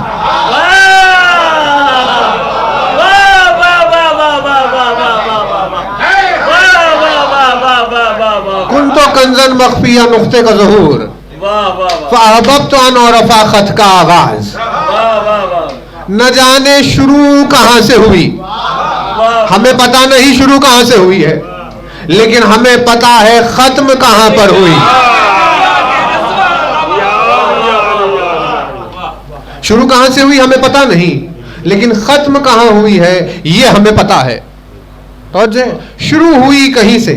کنتو کنزن مخفیہ, نقطے کا ظہور. فاحببت ان اعرفا, خط کا آغاز. نہ جانے شروع کہاں سے ہوئی, ہمیں پتہ نہیں شروع کہاں سے ہوئی ہے, لیکن ہمیں پتہ ہے ختم کہاں پر ہوئی. شروع کہاں سے ہوئی ہمیں پتہ نہیں, لیکن ختم کہاں ہوئی ہے یہ ہمیں پتہ ہے. توجہ, شروع ہوئی کہیں سے,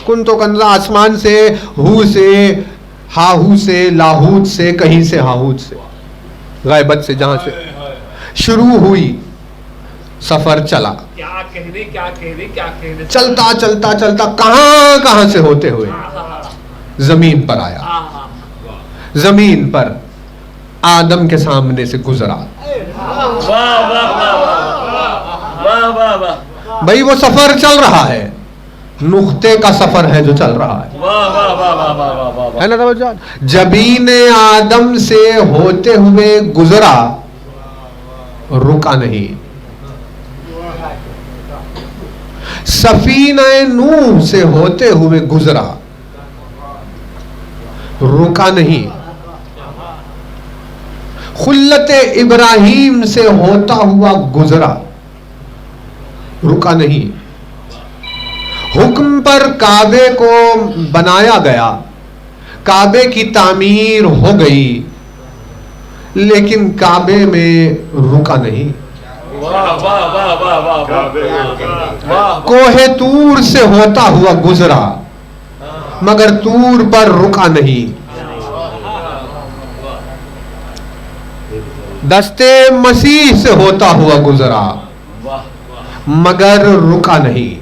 کن تو کنزا آسمان سے, ہو سے, ہاہو سے, لاہوت سے, کہیں سے ہاہوت سے, غیبت سے, جہاں سے شروع ہوئی, سفر چلا. چلتا چلتا چلتا کہاں کہاں سے ہوتے ہوئے زمین پر آیا. زمین پر آدم کے سامنے سے گزرا. بھائی وہ سفر چل رہا ہے, نقطے کا سفر ہے جو چل رہا ہے نا. توجہ, جبین آدم سے ہوتے ہوئے گزرا, رکا نہیں. سفینہ نوح سے ہوتے ہوئے گزرا, رکا نہیں. خلت ابراہیم سے ہوتا ہوا گزرا, رکا نہیں. حکم پر کعبے کو بنایا گیا, کعبے کی تعمیر ہو گئی, لیکن کعبے میں رکا نہیں. کوہ طور سے ہوتا ہوا گزرا, مگر طور پر رکا نہیں. دستے مسیح سے ہوتا ہوا گزرا, مگر رکا نہیں.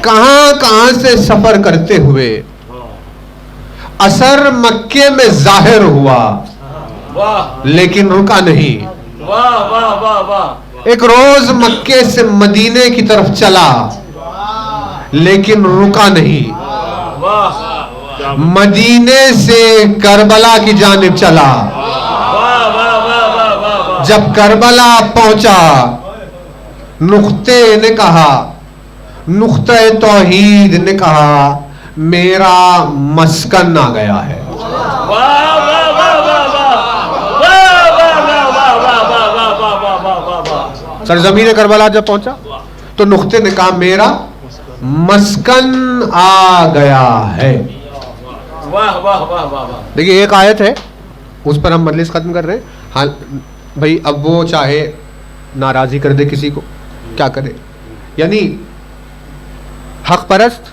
کہاں کہاں سے سفر کرتے ہوئے اثر مکے میں ظاہر ہوا, لیکن رکا نہیں. ایک روز مکے سے مدینے کی طرف چلا, لیکن رکا نہیں. مدینے سے کربلا کی جانب چلا. جب کربلا پہنچا, نقطے نے کہا, نقطہ توحید نے کہا, میرا مسکن آ گیا ہے. سرزمین کربلا جب پہنچا تو نقطے نے کہا میرا مسکن آ گیا ہے. دیکھیے ایک آیت ہے, اس پر ہم مجلس ختم کر رہے ہیں. ہاں بھائی, اب وہ چاہے ناراضی کر دے کسی کو, کیا کرے. یعنی حق پرست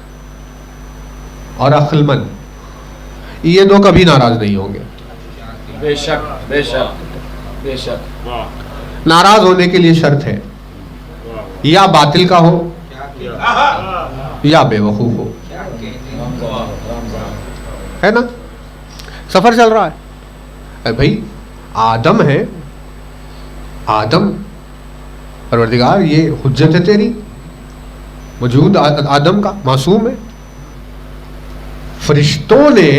اور عقلمند، یہ دو کبھی ناراض نہیں ہوں گے. بے شک بے شک بے شک. ناراض ہونے کے لیے شرط ہے، یا باطل کا ہو یا بے وقوف ہو. ہے نا؟ سفر چل رہا ہے، اے بھائی آدم ہے، آدم پروردگار یہ حجت ہے تیری، وجود آدم کا معصوم ہے، فرشتوں نے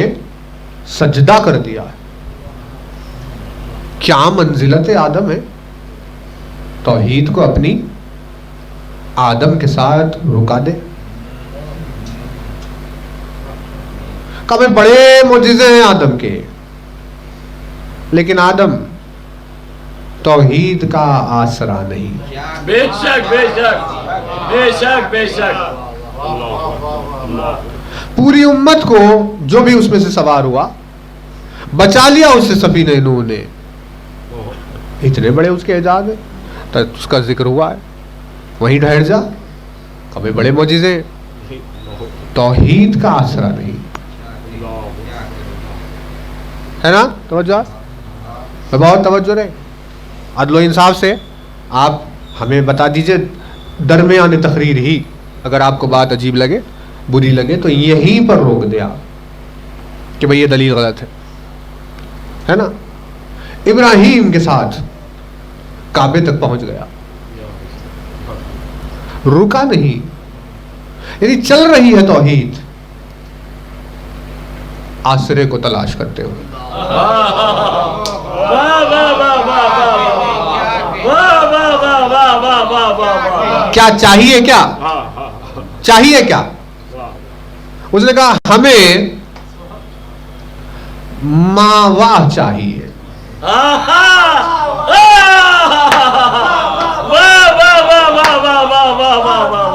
سجدہ کر دیا ہے، کیا منزلت آدم ہے، توحید کو اپنی آدم کے ساتھ رکا دے. کبھی بڑے معجزے ہیں آدم کے، لیکن آدم توحید کا آسرا نہیں. بے شک بے شک بے شک بے شک. پوری امت کو جو بھی اس میں سے سوار ہوا بچا لیا اس سے سفینہ نوح نے. اتنے بڑے اس کے اعجاز ہیں، تو اس کا ذکر ہوا ہے، وہیں ٹھہر جا. کبھی بڑے معجزے، توحید کا آسرا نہیں. ہے نا؟ توجہ، بہت توجہ رہے. عدل و انصاف سے آپ ہمیں بتا دیجئے درمیان تقریر ہی، اگر آپ کو بات عجیب لگے بری لگے تو یہیں پر روک دیا کہ بھئی یہ دلیل غلط ہے نا؟ ابراہیم کے ساتھ کعبے تک پہنچ گیا، رکا نہیں، یعنی چل رہی ہے توحید آسرے کو تلاش کرتے ہوئے. کیا چاہیے، کیا چاہیے، کیا اس نے کہا ہمیں ماوا چاہیے.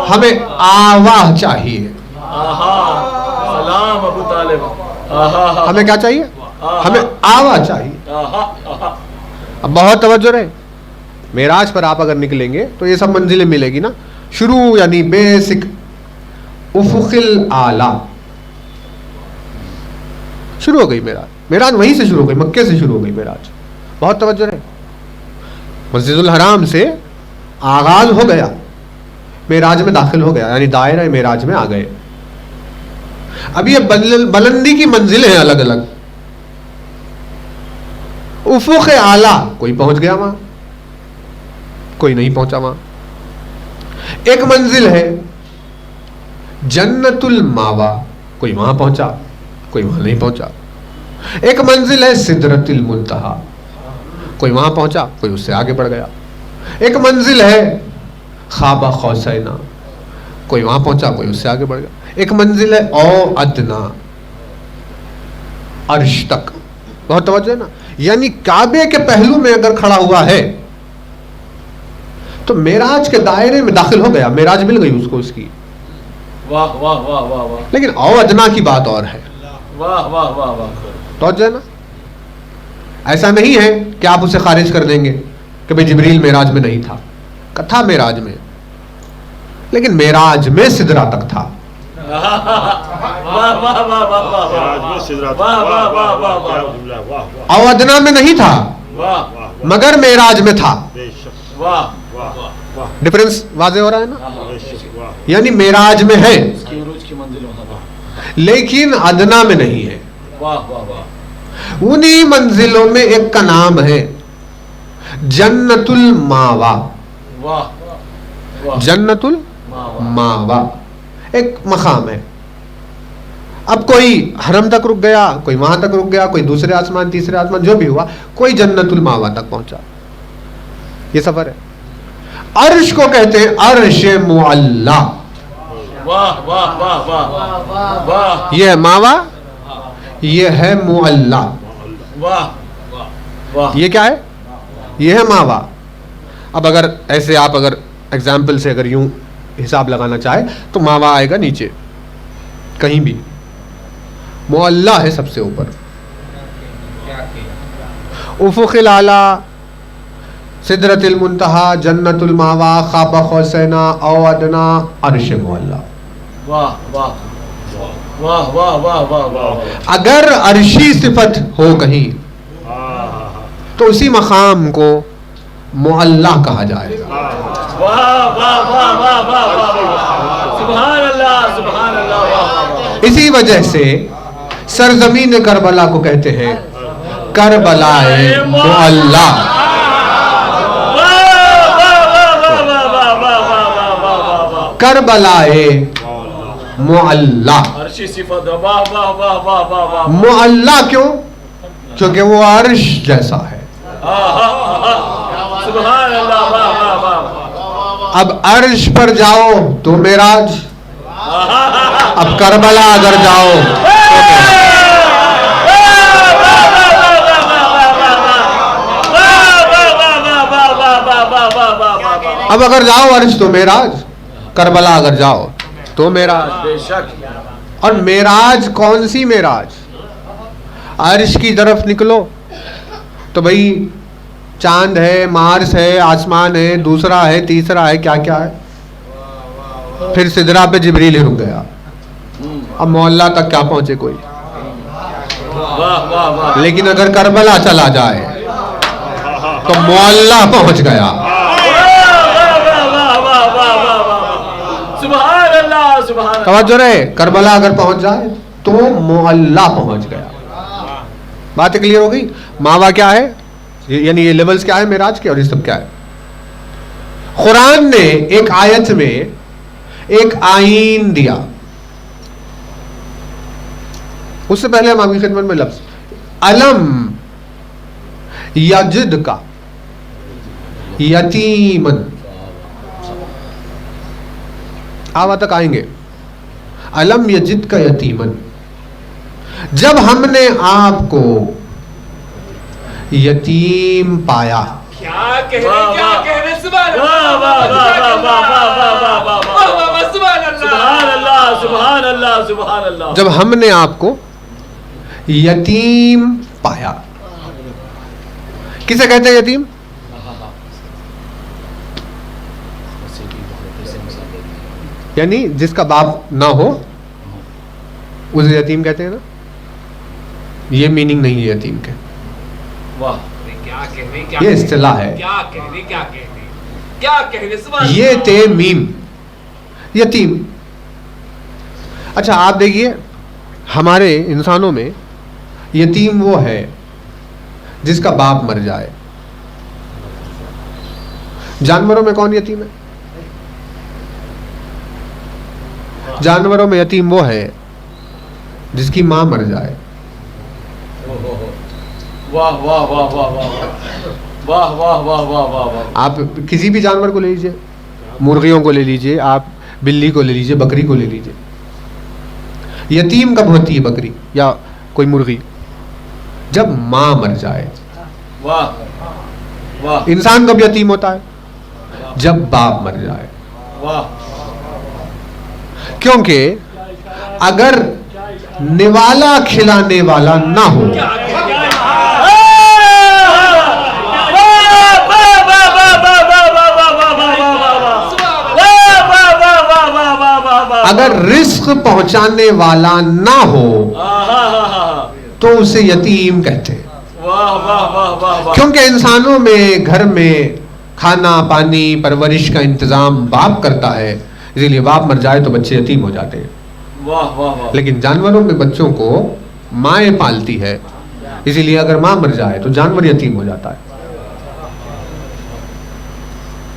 ہمیں آوا چاہیے. سلام ابو طالب. ہمیں کیا چاہیے؟ ہمیں آوا چاہیے. اب بہت توجہ رہے، معراج پر آپ اگر نکلیں گے تو یہ سب منزلیں ملے گی نا. شروع یعنی بیسک افق الاعلی شروع ہو گئی معراج. معراج وہیں سے شروع ہو گئی، مکے سے شروع ہو گئی معراج. بہت توجہ رہے، مسجد الحرام سے آغاز ہو گیا، معراج میں داخل ہو گیا، یعنی دائرہ معراج میں آ گئے. اب یہ بلندی کی منزلیں ہیں الگ الگ. افق اعلی کوئی پہنچ گیا وہاں، کوئی نہیں پہنچا وہاں. ایک منزل ہے جنت الماوا، کوئی وہاں پہنچا، کوئی وہاں نہیں پہنچا. ایک منزل ہے سدرۃ المنتہا، کوئی وہاں پہنچا، کوئی اس سے آگے بڑھ گیا. ایک منزل ہے خواب قوسین، کوئی وہاں پہنچا، کوئی اس سے آگے بڑھ گیا. ایک منزل ہے او ادنا، عرش تک. بہت توجہ ہے نا. یعنی کعبے کے پہلو میں اگر کھڑا ہوا ہے تو معراج کے دائرے میں داخل ہو گیا، معراج مل گئی اس کو اس کی. واہ واہ واہ واہ واہ. لیکن او ادنا کی بات اور ہے. واہ واہ واہ واہ. توجہ ہے نا. ایسا نہیں ہے کہ آپ اسے خارج کر دیں گے کہ بھئی جبریل معراج میں نہیں تھا، تھا معراج میں، لیکن معراج میں سدرہ تک تھا. او ادنا میں نہیں تھا مگر معراج میں تھا. ڈفرنس واضح ہو رہا ہے نا. یعنی معراج میں ہے لیکن ادنا میں نہیں ہے. انہی منزلوں میں ایک کا نام ہے جنت الماوا. جنت الماوا ایک مقام ہے. اب کوئی حرم تک رک گیا، کوئی وہاں تک رک گیا، کوئی دوسرے آسمان تیسرے آسمان، جو بھی ہوا کوئی جنت الماوا تک پہنچا. یہ سفر ہے. عرش کو کہتے ہیں عرش معلا. یہ ہے ماوا، یہ ہے معلا. یہ کیا ہے؟ یہ ہے ماوا. اب اگر ایسے آپ اگر ایگزامپل سے اگر یوں حساب لگانا چاہے تو ماوا آئے گا نیچے کہیں بھی، معلا ہے سب سے اوپر. افق الاعلی، سدرۃ المنتہا، جنت الماوا، خواب قوسین او ادنا، عرش معلا. واہ واہ. واہ واہ واہ واہ واہ. اگر عرشی صفت ہو کہیں تو اسی مقام کو معلّہ کہا جائے گا. واہ واہ واہ واہ واہ واہ. سبحان اللہ سبحان اللہ. واہ. اسی وجہ سے سرزمین کربلا کو کہتے ہیں کربلائے معلّہ. کربلائے معلّہ. عرشی صفت. واہ واہ واہ واہ واہ واہ. معلّہ کیوں؟ کیونکہ وہ عرش جیسا ہے. سبحان اللہ. واہ واہ واہ. اب عرش پر جاؤ تو معراج، اب کربلا اگر جاؤ اب اگر جاؤ عرش تو معراج، کربلا اگر جاؤ تو معراج. بے شک. اور معراج کون سی معراج؟ عرش کی طرف نکلو تو بھئی چاند ہے، مارس ہے، آسمان ہے، دوسرا ہے، تیسرا ہے، کیا کیا ہے. پھر سدرا پہ جبریل رک گیا. اب معلّہ تک کیا پہنچے کوئی. واہ واہ واہ. لیکن اگر کربلا چلا جائے تو معلّہ پہنچ گیا. سبحان اللہ سبحان اللہ. توجہ رہے، کربلا اگر پہنچ جائے تو معلّہ پہنچ گیا. بات کلیئر ہو گئی. ماوا کیا ہے، یعنی یہ لیولز کیا ہے معراج کے، اور یہ سب کیا ہے. قرآن نے ایک آیت میں ایک آئین دیا. اس سے پہلے ہم آپ کی خدمت میں لفظ علم یجد کا یتیمن، آوا تک آئیں گے. علم یجد کا یتیمن، جب ہم نے آپ کو یتیم پایا. کیا کہنے سبحان اللہ سبحان اللہ سبحان اللہ. جب ہم نے آپ کو یتیم پایا. کسے کہتے ہیں یتیم؟ یعنی جس کا باپ نہ ہو اسے یتیم کہتے ہیں نا. یہ میننگ نہیں ہے یتیم کے، واہ. یہ اصطلاح ہے. یہ تے میم یتیم. اچھا آپ دیکھیے، ہمارے انسانوں میں یتیم وہ ہے جس کا باپ مر جائے. جانوروں میں کون یتیم ہے؟ جانوروں میں یتیم وہ ہے جس کی ماں مر جائے. واہ واہ واہ واہ واہ واہ واہ واہ واہ واہ واہ. آپ کسی بھی جانور کو لے لیجئے، مرغیوں کو لے لیجئے، آپ بلی کو لے لیجئے، بکری کو لے لیجئے. یتیم کب ہوتی ہے بکری یا کوئی مرغی؟ جب ماں مر جائے. واہ واہ. انسان کب یتیم ہوتا ہے؟ جب باپ مر جائے. واہ. کیونکہ اگر نوالا کھلانے والا نہ ہو، اگر رزق پہنچانے والا نہ ہو تو اسے یتیم کہتے ہیں. واہ واہ واہ واہ. کیونکہ انسانوں میں گھر میں کھانا پانی پرورش کا انتظام باپ کرتا ہے، اسی لیے باپ مر جائے تو بچے یتیم ہو جاتے ہیں. واہ واہ واہ. لیکن جانوروں میں بچوں کو مائیں پالتی ہے، اسی لیے اگر ماں مر جائے تو جانور یتیم ہو جاتا ہے.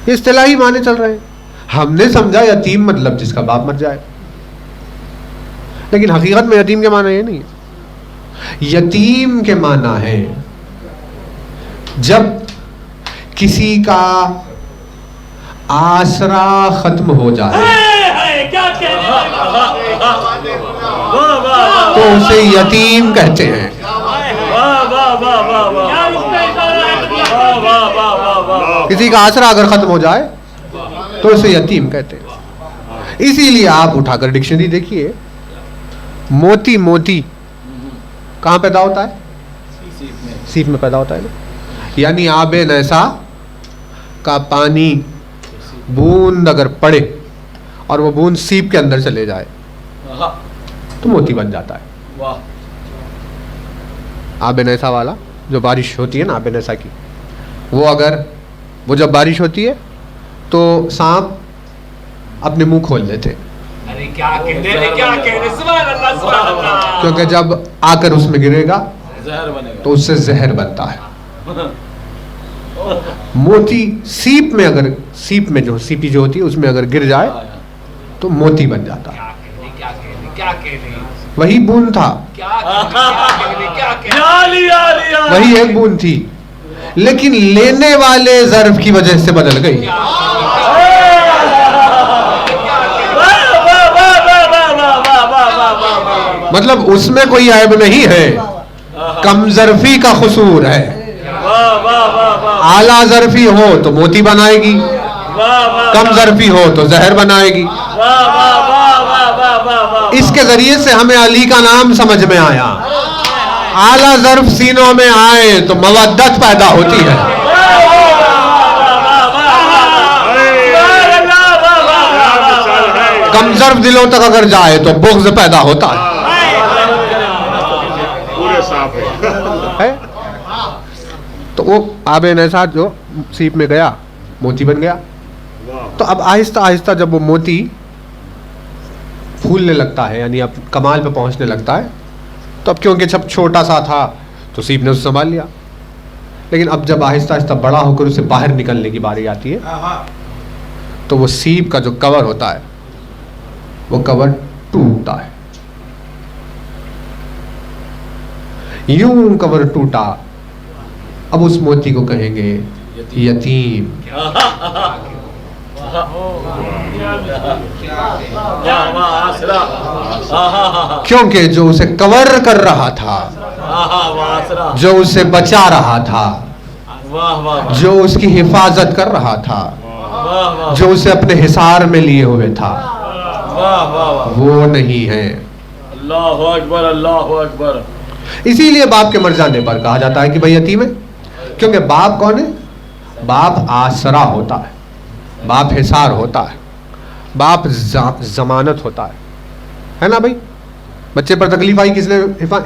یہ اصطلاحی معنی چل رہے ہیں. ہم نے سمجھا یتیم مطلب جس کا باپ مر جائے، لیکن حقیقت میں یتیم کے معنی یہ نہیں ہے. یتیم کے معنی ہے جب کسی کا آسرا ختم ہو جائے تو اسے یتیم کہتے ہیں. کسی کا آسرا اگر ختم ہو جائے تو اسے یتیم کہتے ہیں. اسی لیے آپ اٹھا کر ڈکشنری دیکھیے، موتی موتی کہاں پیدا ہوتا ہے؟ سیپ میں پیدا ہوتا ہے نا. یعنی آب نیسا کا پانی بوند اگر پڑے اور وہ بوند سیپ کے اندر چلے جائے تو موتی بن جاتا ہے. آب نیسا والا جو بارش ہوتی ہے نا آب نیسا کی, وہ جب بارش ہوتی ہے تو سانپ اپنے منہ کھول لیتے, کیونکہ جب آ کر اس میں گرے گا تو اس سے زہر بنتا ہے. موتی سیپ میں جو سیپی جو ہوتی ہے اس میں اگر گر جائے تو موتی بن جاتا ہے. وہی بوند تھا, وہی ایک بوند تھی, لیکن لینے والے ظرف کی وجہ سے بدل گئی. مطلب اس میں کوئی عیب نہیں ہے, کم ظرفی کا قصور ہے. اعلیٰ ظرفی ہو تو موتی بنائے گی, کم ظرفی ہو تو زہر بنائے گی. اس کے ذریعے سے ہمیں علی کا نام سمجھ میں آیا. اعلیٰ ظرف سینوں میں آئے تو مودت پیدا ہوتی ہے, کم ظرف دلوں تک اگر جائے تو بغض پیدا ہوتا ہے. تو وہ آب نیسا جو سیپ میں گیا موتی بن گیا. تو اب آہستہ آہستہ جب وہ موتی پھولنے لگتا ہے, یعنی اب کمال پہ پہنچنے لگتا ہے, تو اب کیونکہ جب چھوٹا سا تھا تو سیپ نے اسے سنبھال لیا, لیکن اب جب آہستہ آہستہ بڑا ہو کر اسے باہر نکلنے کی باری آتی ہے تو وہ سیپ کا جو کور ہوتا ہے وہ کور ٹوٹتا ہے. یوں کور ٹوٹا, اب اس موتی کو کہیں گے یتیم. کیونکہ جو اسے کور کر رہا تھا, جو اسے بچا رہا تھا, جو اس کی حفاظت کر رہا تھا, جو اسے اپنے حصار میں لیے ہوئے تھا, وہ نہیں ہے. اللہ اکبر, اللہ اکبر. اسی لیے باپ کے مر جانے پر کہا جاتا ہے کہ بھائی یتیم ہے, کیونکہ باپ کون ہے؟ باپ آسرا ہوتا ہے, باپ حصار ہوتا ہے, باپ ضمانت ہوتا ہے نا بھائی. بچے پر تکلیف آئی کس نے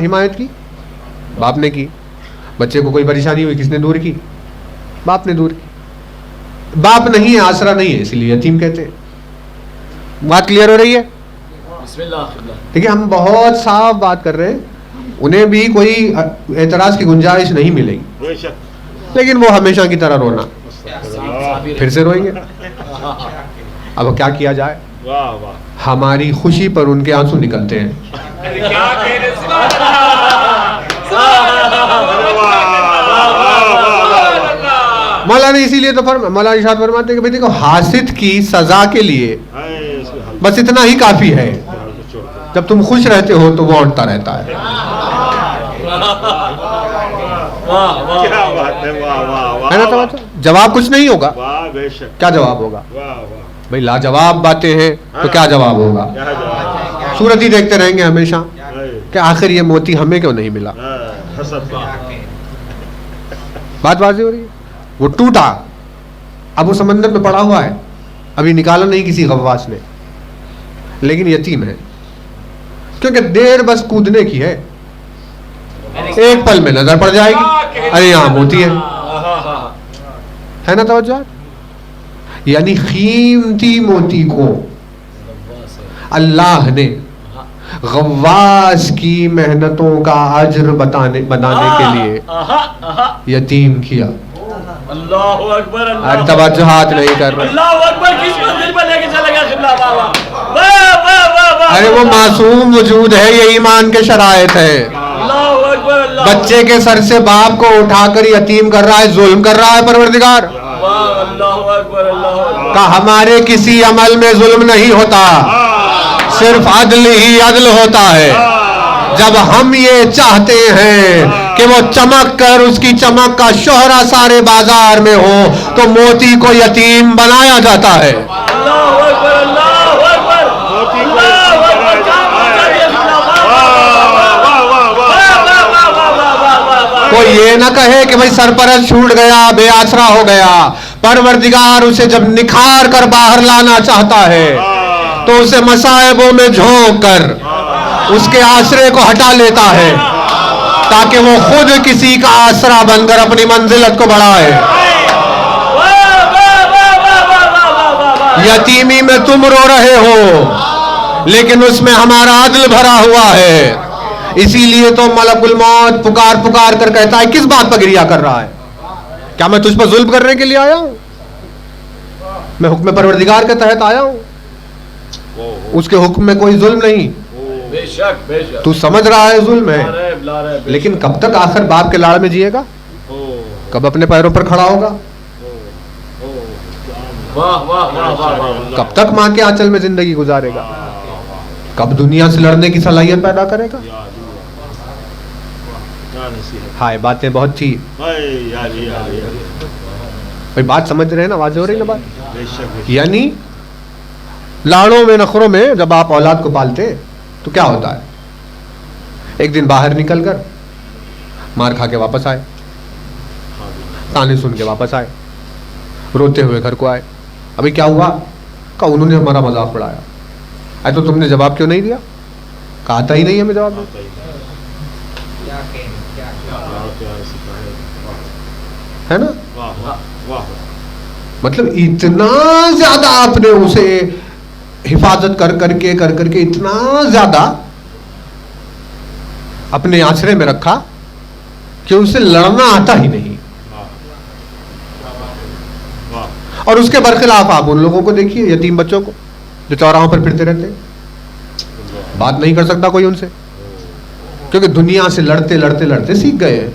حمایت کی؟ باپ نے کی. بچے کو کوئی پریشانی ہوئی کس نے دور کی؟ باپ نے دور کی. باپ نہیں ہے, آسرا نہیں ہے, اس لیے یتیم کہتے ہیں. بات کلیئر ہو رہی ہے؟ دیکھیے ہم بہت صاف بات کر رہے ہیں, انہیں بھی کوئی اعتراض کی گنجائش نہیں ملے گی, لیکن وہ ہمیشہ کی طرح رونا, پھر سے روئیں گے. اب کیا کیا جائے؟ ہماری خوشی پر ان کے آنسو نکلتے ہیں. مولانا اسی لیے تو مولانا ارشاد فرماتے ہیں کہ بھئی دیکھو حاسد کی سزا کے لیے بس اتنا ہی کافی ہے, جب تم خوش رہتے ہو تو وہ اٹھتا رہتا ہے. جواب کچھ نہیں ہوگا. کیا جواب ہوگا بھائی؟ لاجواب باتیں ہیں تو کیا جواب ہوگا؟ صورت ہی دیکھتے رہیں گے ہمیشہ کہ آخر یہ موتی ہمیں کیوں نہیں ملا. بات واضح ہو رہی ہے. وہ ٹوٹا, اب وہ سمندر میں پڑا ہوا ہے, ابھی نکالا نہیں کسی غواص نے, لیکن یتیم ہے, کیونکہ دیر بس کودنے کی ہے, ایک پل میں نظر پڑ جائے گی ارے یہاں موتی ہے نا توجہ. یعنی قیمتی موتی کو اللہ نے غواص کی محنتوں کا اجر بنانے کے لیے یتیم کیا. اللہ اکبر, توجہات نہیں کر رہے. اللہ اکبر, کس منزل پر لے کے چلے گا قبلہ بابا؟ ارے وہ معصوم وجود ہے, یہ ایمان کے شرائط ہے. بچے کے سر سے باپ کو اٹھا کر یتیم کر رہا ہے, ظلم کر رہا ہے پروردگار. کہ ہمارے کسی عمل میں ظلم نہیں ہوتا, صرف عدل ہی عدل ہوتا ہے. جب ہم یہ چاہتے ہیں کہ وہ چمک کر اس کی چمک کا شہرہ سارے بازار میں ہو تو موتی کو یتیم بنایا جاتا ہے. کوئی یہ نہ کہے کہ بھئی سرپرست چھوٹ گیا, بے آسرا ہو گیا. پروردگار اسے جب نکھار کر باہر لانا چاہتا ہے تو اسے مصائبوں میں جھونک کر اس کے آسرے کو ہٹا لیتا ہے تاکہ وہ خود کسی کا آسرا بن کر اپنی منزلت کو بڑھائے. یتیمی میں تم رو رہے ہو لیکن اس میں ہمارا عدل بھرا ہوا ہے. اسی لیے تو ملک الموت پکار پکار کر کہتا ہے کس بات پر گریہ کر رہا ہے؟ کیا میں تجھ پر ظلم کرنے کے لیے آیا ہوں؟ میں حکم پروردگار کے تحت آیا ہوں. اس کے حکم میں کوئی ظلم نہیں. بے شک بے شک. تو سمجھ رہا ہے ظلم ہے, لیکن کب تک آخر باپ کے لاڑ میں جیے گا؟ کب اپنے پیروں پر کھڑا ہوگا؟ کب تک ماں کے آنچل میں زندگی گزارے گا؟ کب دنیا سے لڑنے کی صلاحیت پیدا کرے گا؟ ہائے باتیں بہت تھی بھائی, بات سمجھ رہے ہیں نا؟ واضح ہو رہی نا بات؟ یعنی لاڑوں میں نخروں میں جب آپ اولاد کو پالتے تو کیا ہوتا ہے؟ ایک دن باہر نکل کر مار کھا کے واپس آئے, تانے سن کے واپس آئے, روتے ہوئے گھر کو آئے. ابھی کیا ہوا؟ کہا انہوں نے ہمارا مذاق اڑایا. تو تم نے جواب کیوں نہیں دیا؟ کہا آتا ہی نہیں ہمیں جواب دیا. ہے نا؟ مطلب اتنا زیادہ آپ نے اسے حفاظت کر کر کے اتنا زیادہ اپنے آسرے میں رکھا کہ اسے لڑنا آتا ہی نہیں. اور اس کے برخلاف آپ ان لوگوں کو دیکھیے, یتیم بچوں کو جو چوراہوں پر پھرتے رہتے ہیں, بات نہیں کر سکتا کوئی ان سے, کیونکہ دنیا سے لڑتے لڑتے لڑتے سیکھ گئے ہیں.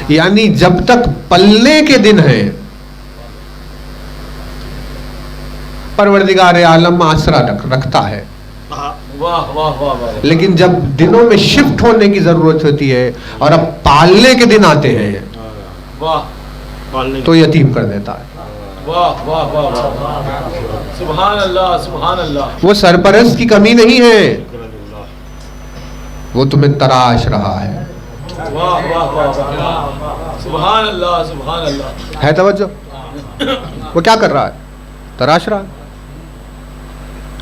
یعنی جب تک پلنے کے دن ہیں پروردگار عالم آسرا رکھتا ہے, لیکن جب دنوں میں شفٹ ہونے کی ضرورت ہوتی ہے اور اب پالنے کے دن آتے ہیں تو یتیم کر دیتا ہے. سبحان اللہ سبحان اللہ. وہ سرپرست کی کمی نہیں ہے, وہ تمہیں تراش رہا ہے. سبحان اللہ سبحان اللہ. ہے توجہ؟ وہ کیا کر رہا ہے؟ تراش رہا ہے.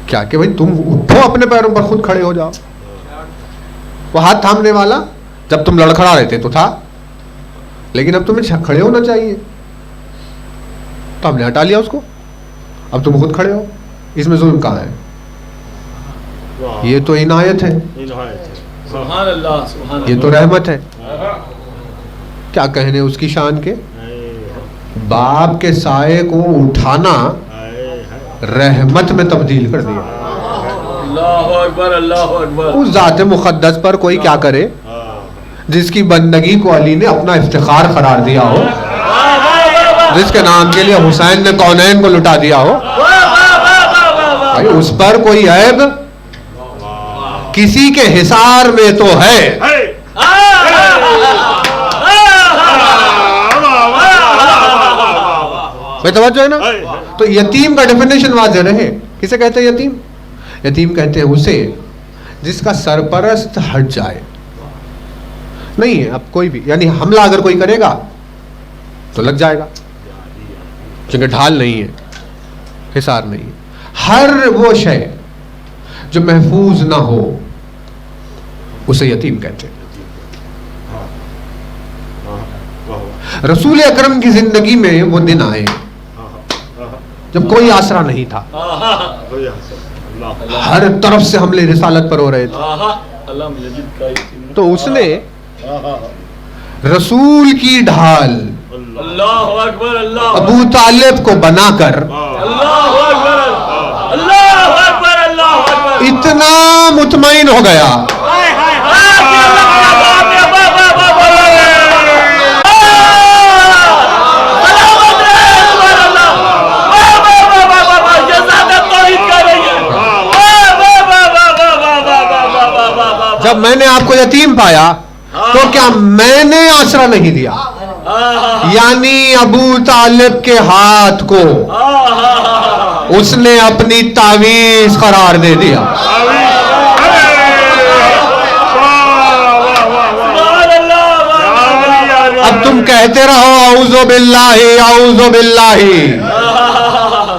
کیا کہ بھائی تم اٹھو, اپنے پیروں پر خود کھڑے ہو جاؤ. وہ ہاتھ تھامنے والا جب تم لڑکھڑا رہے تھے تو تھا, لیکن اب تمہیں کھڑے ہونا چاہیے تو ہم نے ہٹا لیا اس کو. اب تم خود کھڑے ہو, اس میں ظلم کہاں ہے؟ یہ تو عنایت ہے, سبحان اللہ سبحان اللہ. یہ تو رحمت ہے. کیا کہنے اس کی شان کے, باپ کے سائے کو اٹھانا رحمت میں تبدیل کر دیا. اللہ اکبر اللہ اکبر. اس ذات مقدس پر کوئی کیا کرے جس کی بندگی کو علی نے اپنا افتخار قرار دیا ہو, جس کے نام کے لیے حسین نے کونین کو لٹا دیا ہو. بھائی اس پر کوئی عیب کسی کے حصار میں تو ہے. بھائی توجہ ہے نا؟ تو یتیم کا ڈیفینیشن واضح رہے. کسے کہتے ہیں یتیم؟ یتیم کہتے ہیں اسے جس کا سرپرست ہٹ جائے. نہیں ہے اب کوئی بھی, یعنی حملہ اگر کوئی کرے گا تو لگ جائے گا, کیونکہ ڈھال نہیں ہے, حصار نہیں ہے. ہر وہ شے جو محفوظ نہ ہو اسے یتیم کہتے ہیں. رسول اکرم کی زندگی میں وہ دن آئے جب کوئی آسرا نہیں تھا, ہر طرف سے حملے رسالت پر ہو رہے تھے. تو اس نے رسول کی ڈھال اللہ اکبر اللہ ابو طالب کو بنا کر اللہ اکبر اللہ اکبر اللہ اکبر اتنا مطمئن ہو گیا جب میں نے آپ کو یتیم پایا تو کیا میں نے آسرا نہیں دیا, یعنی ابو طالب کے ہاتھ کو اس نے اپنی تعویذ قرار دے دیا. اب تم کہتے رہو اعوذ باللہ اعوذ باللہ,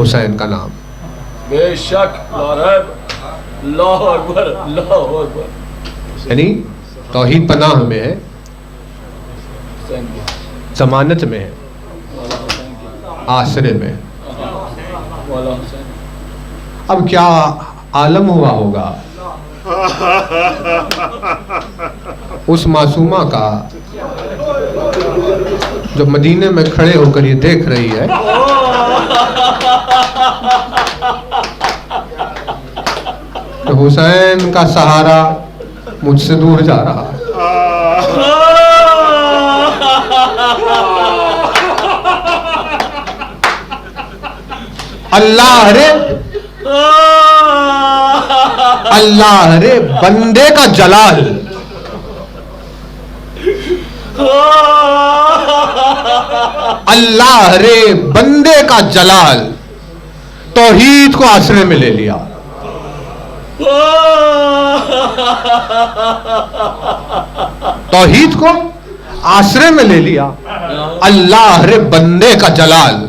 حسین کا نام. بے شک اللہ اکبر اللہ اکبر. یعنی توحید پناہ میں ہے, ضمانت میں ہے, آسرے میں. اب کیا عالم ہوا ہوگا اس معصومہ کا جو مدینے میں کھڑے ہو کر یہ دیکھ رہی ہے کہ حسین کا سہارا مجھ سے دور جا رہا ہے. اللہ رے بندے کا جلال, اللہ رے بندے کا جلال توحید کو آسرے میں لے لیا. توحید کو آسرے میں لے لیا. اللہ رے بندے کا جلال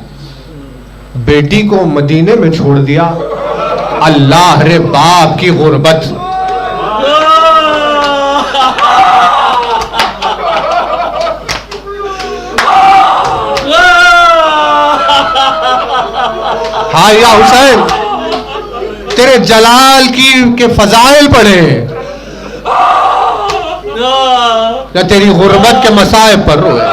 بیٹی کو مدینے میں چھوڑ دیا. اللہ رے باپ کی غربت. ہاں یا حسین تیرے جلال کے فضائل پڑھے یا تیری غربت کے مصائب پر روئے.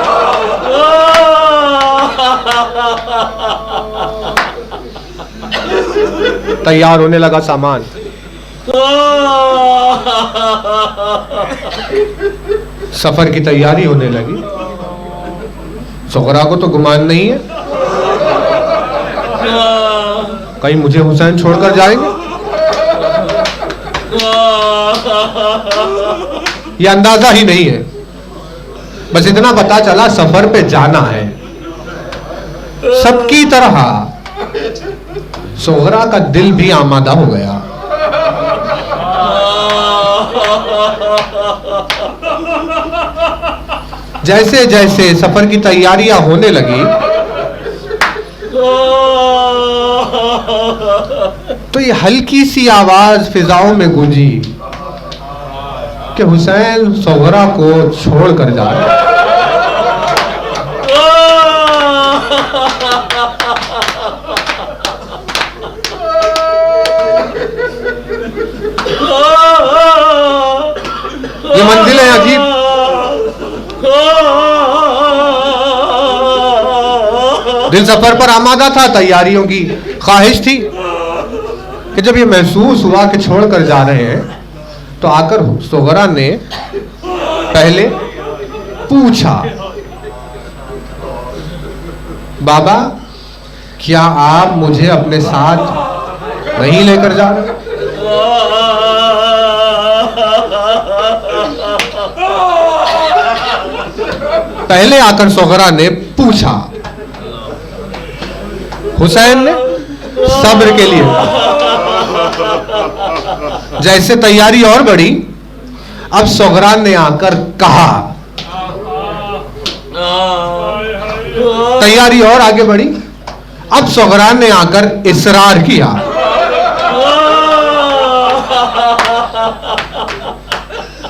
تیار ہونے لگا سامان. سفر کی تیاری ہونے لگی. سغرا کو تو گمان نہیں ہے کہیں مجھے حسین چھوڑ کر جائیں گے. یہ اندازہ ہی نہیں ہے, بس اتنا پتا چلا سفر پہ جانا ہے. سب کی طرح سغرا کا دل بھی آمادہ ہو گیا. جیسے جیسے سفر کی تیاریاں ہونے لگی تو یہ ہلکی سی آواز فضاؤں میں گونجی کہ حسین سغرا کو چھوڑ کر جا رہا ہے. یہ منزل ہے عجیب. دل سفر پر آمادہ تھا, تیاریوں کی خواہش تھی کہ جب یہ محسوس ہوا کہ چھوڑ کر جا رہے ہیں تو آ کر سغرا نے پہلے پوچھا, بابا کیا آپ مجھے اپنے ساتھ نہیں لے کر جا رہے؟ پہلے آ کر سغرا نے پوچھا. حسین نے صبر کے لیے جیسے تیاری اور بڑھی, اب سغرا نے آ کر کہا. تیاری اور آگے بڑھی, اب سغرا نے آ کر اصرار کیا.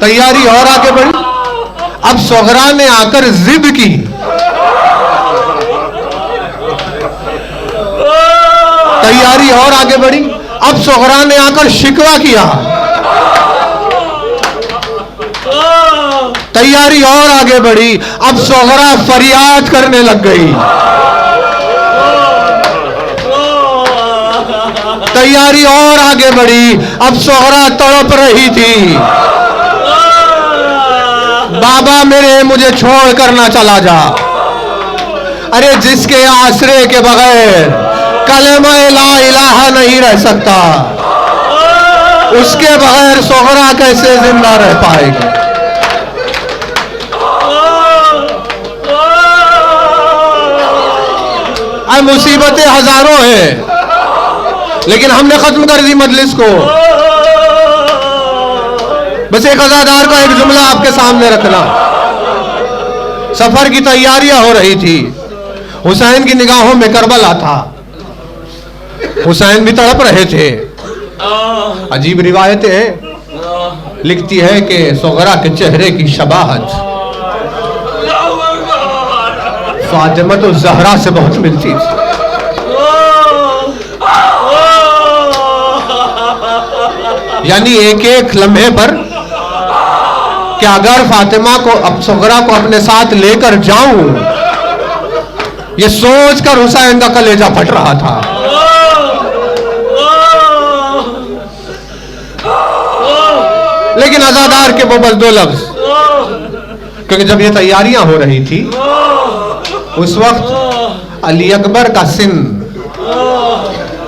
تیاری اور آگے بڑھی, اب سغرا نے آ کر ضد کی. تیاری اور آگے بڑھی, اب سغرا نے آ کر شکوہ کیا. تیاری اور آگے بڑھی, اب سغرا فریاد کرنے لگ گئی. تیاری اور آگے بڑھی, اب سغرا تڑپ رہی تھی. بابا مجھے چھوڑ کر نہ چلا جا. ارے جس کے آسرے کے بغیر کلمہ لا الہ نہیں رہ سکتا, اس کے بغیر سغرا کیسے زندہ رہ پائے گی. مصیبتیں ہزاروں ہیں لیکن ہم نے ختم کر دی مجلس کو. بس ایک عزادار کا ایک جملہ آپ کے سامنے رکھنا. سفر کی تیاریاں ہو رہی تھی, حسین کی نگاہوں میں کربلا تھا. حسین بھی تڑپ رہے تھے. عجیب روایتیں ہیں. لکھتی ہے کہ صغرا کے چہرے کی شباہت فاطمہ تو زہرا سے بہت ملتی تھی. یعنی ایک ایک لمحے پر کہ اگر فاطمہ کو صغرا کو اپنے ساتھ لے کر جاؤں، یہ سوچ کر حسین کا کلیجہ پھٹ رہا تھا. لیکن عزادار کے وہ بس دو لفظ، کیونکہ جب یہ تیاریاں ہو رہی تھی اس وقت علی اکبر کا سن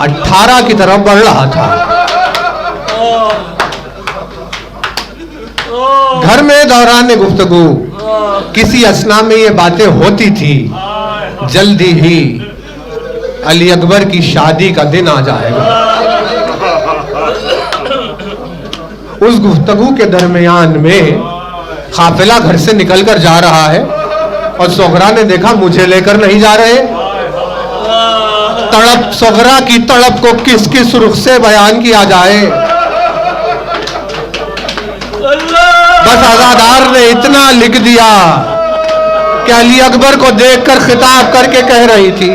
18 کی طرف بڑھ رہا تھا. گھر میں دوران گفتگو کسی اسنا میں یہ باتیں ہوتی تھی، جلدی ہی علی اکبر کی شادی کا دن آ جائے گا. اس گفتگو کے درمیان میں قافلہ گھر سے نکل کر جا رہا ہے اور صغرا نے دیکھا مجھے لے کر نہیں جا رہے. تڑپ صغرا کی تڑپ کو کس کس رخ سے بیان کیا جائے. بس عزادار نے اتنا لکھ دیا کہ علی اکبر کو دیکھ کر خطاب کر کے کہہ رہی تھی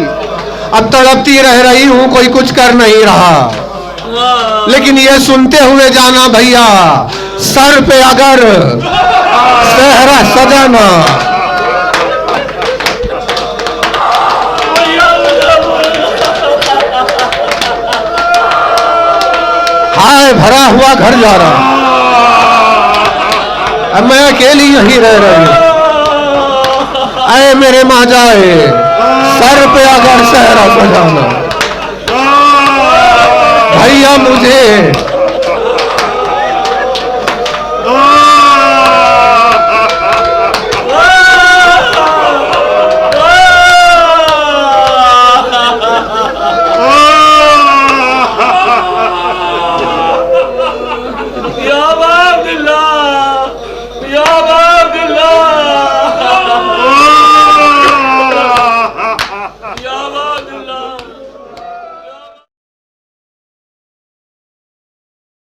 اب تڑپتی رہ رہی ہوں، کوئی کچھ کر نہیں رہا، لیکن یہ سنتے ہوئے جانا بھیا سر پہ اگر صحرا سجانا. ہائے بھرا ہوا گھر جا رہا، اب میں اکیلی یہیں رہ رہی ہوں. اے میرے ماں جائے سر پہ اگر صحرا سجانا، بھیا مجھے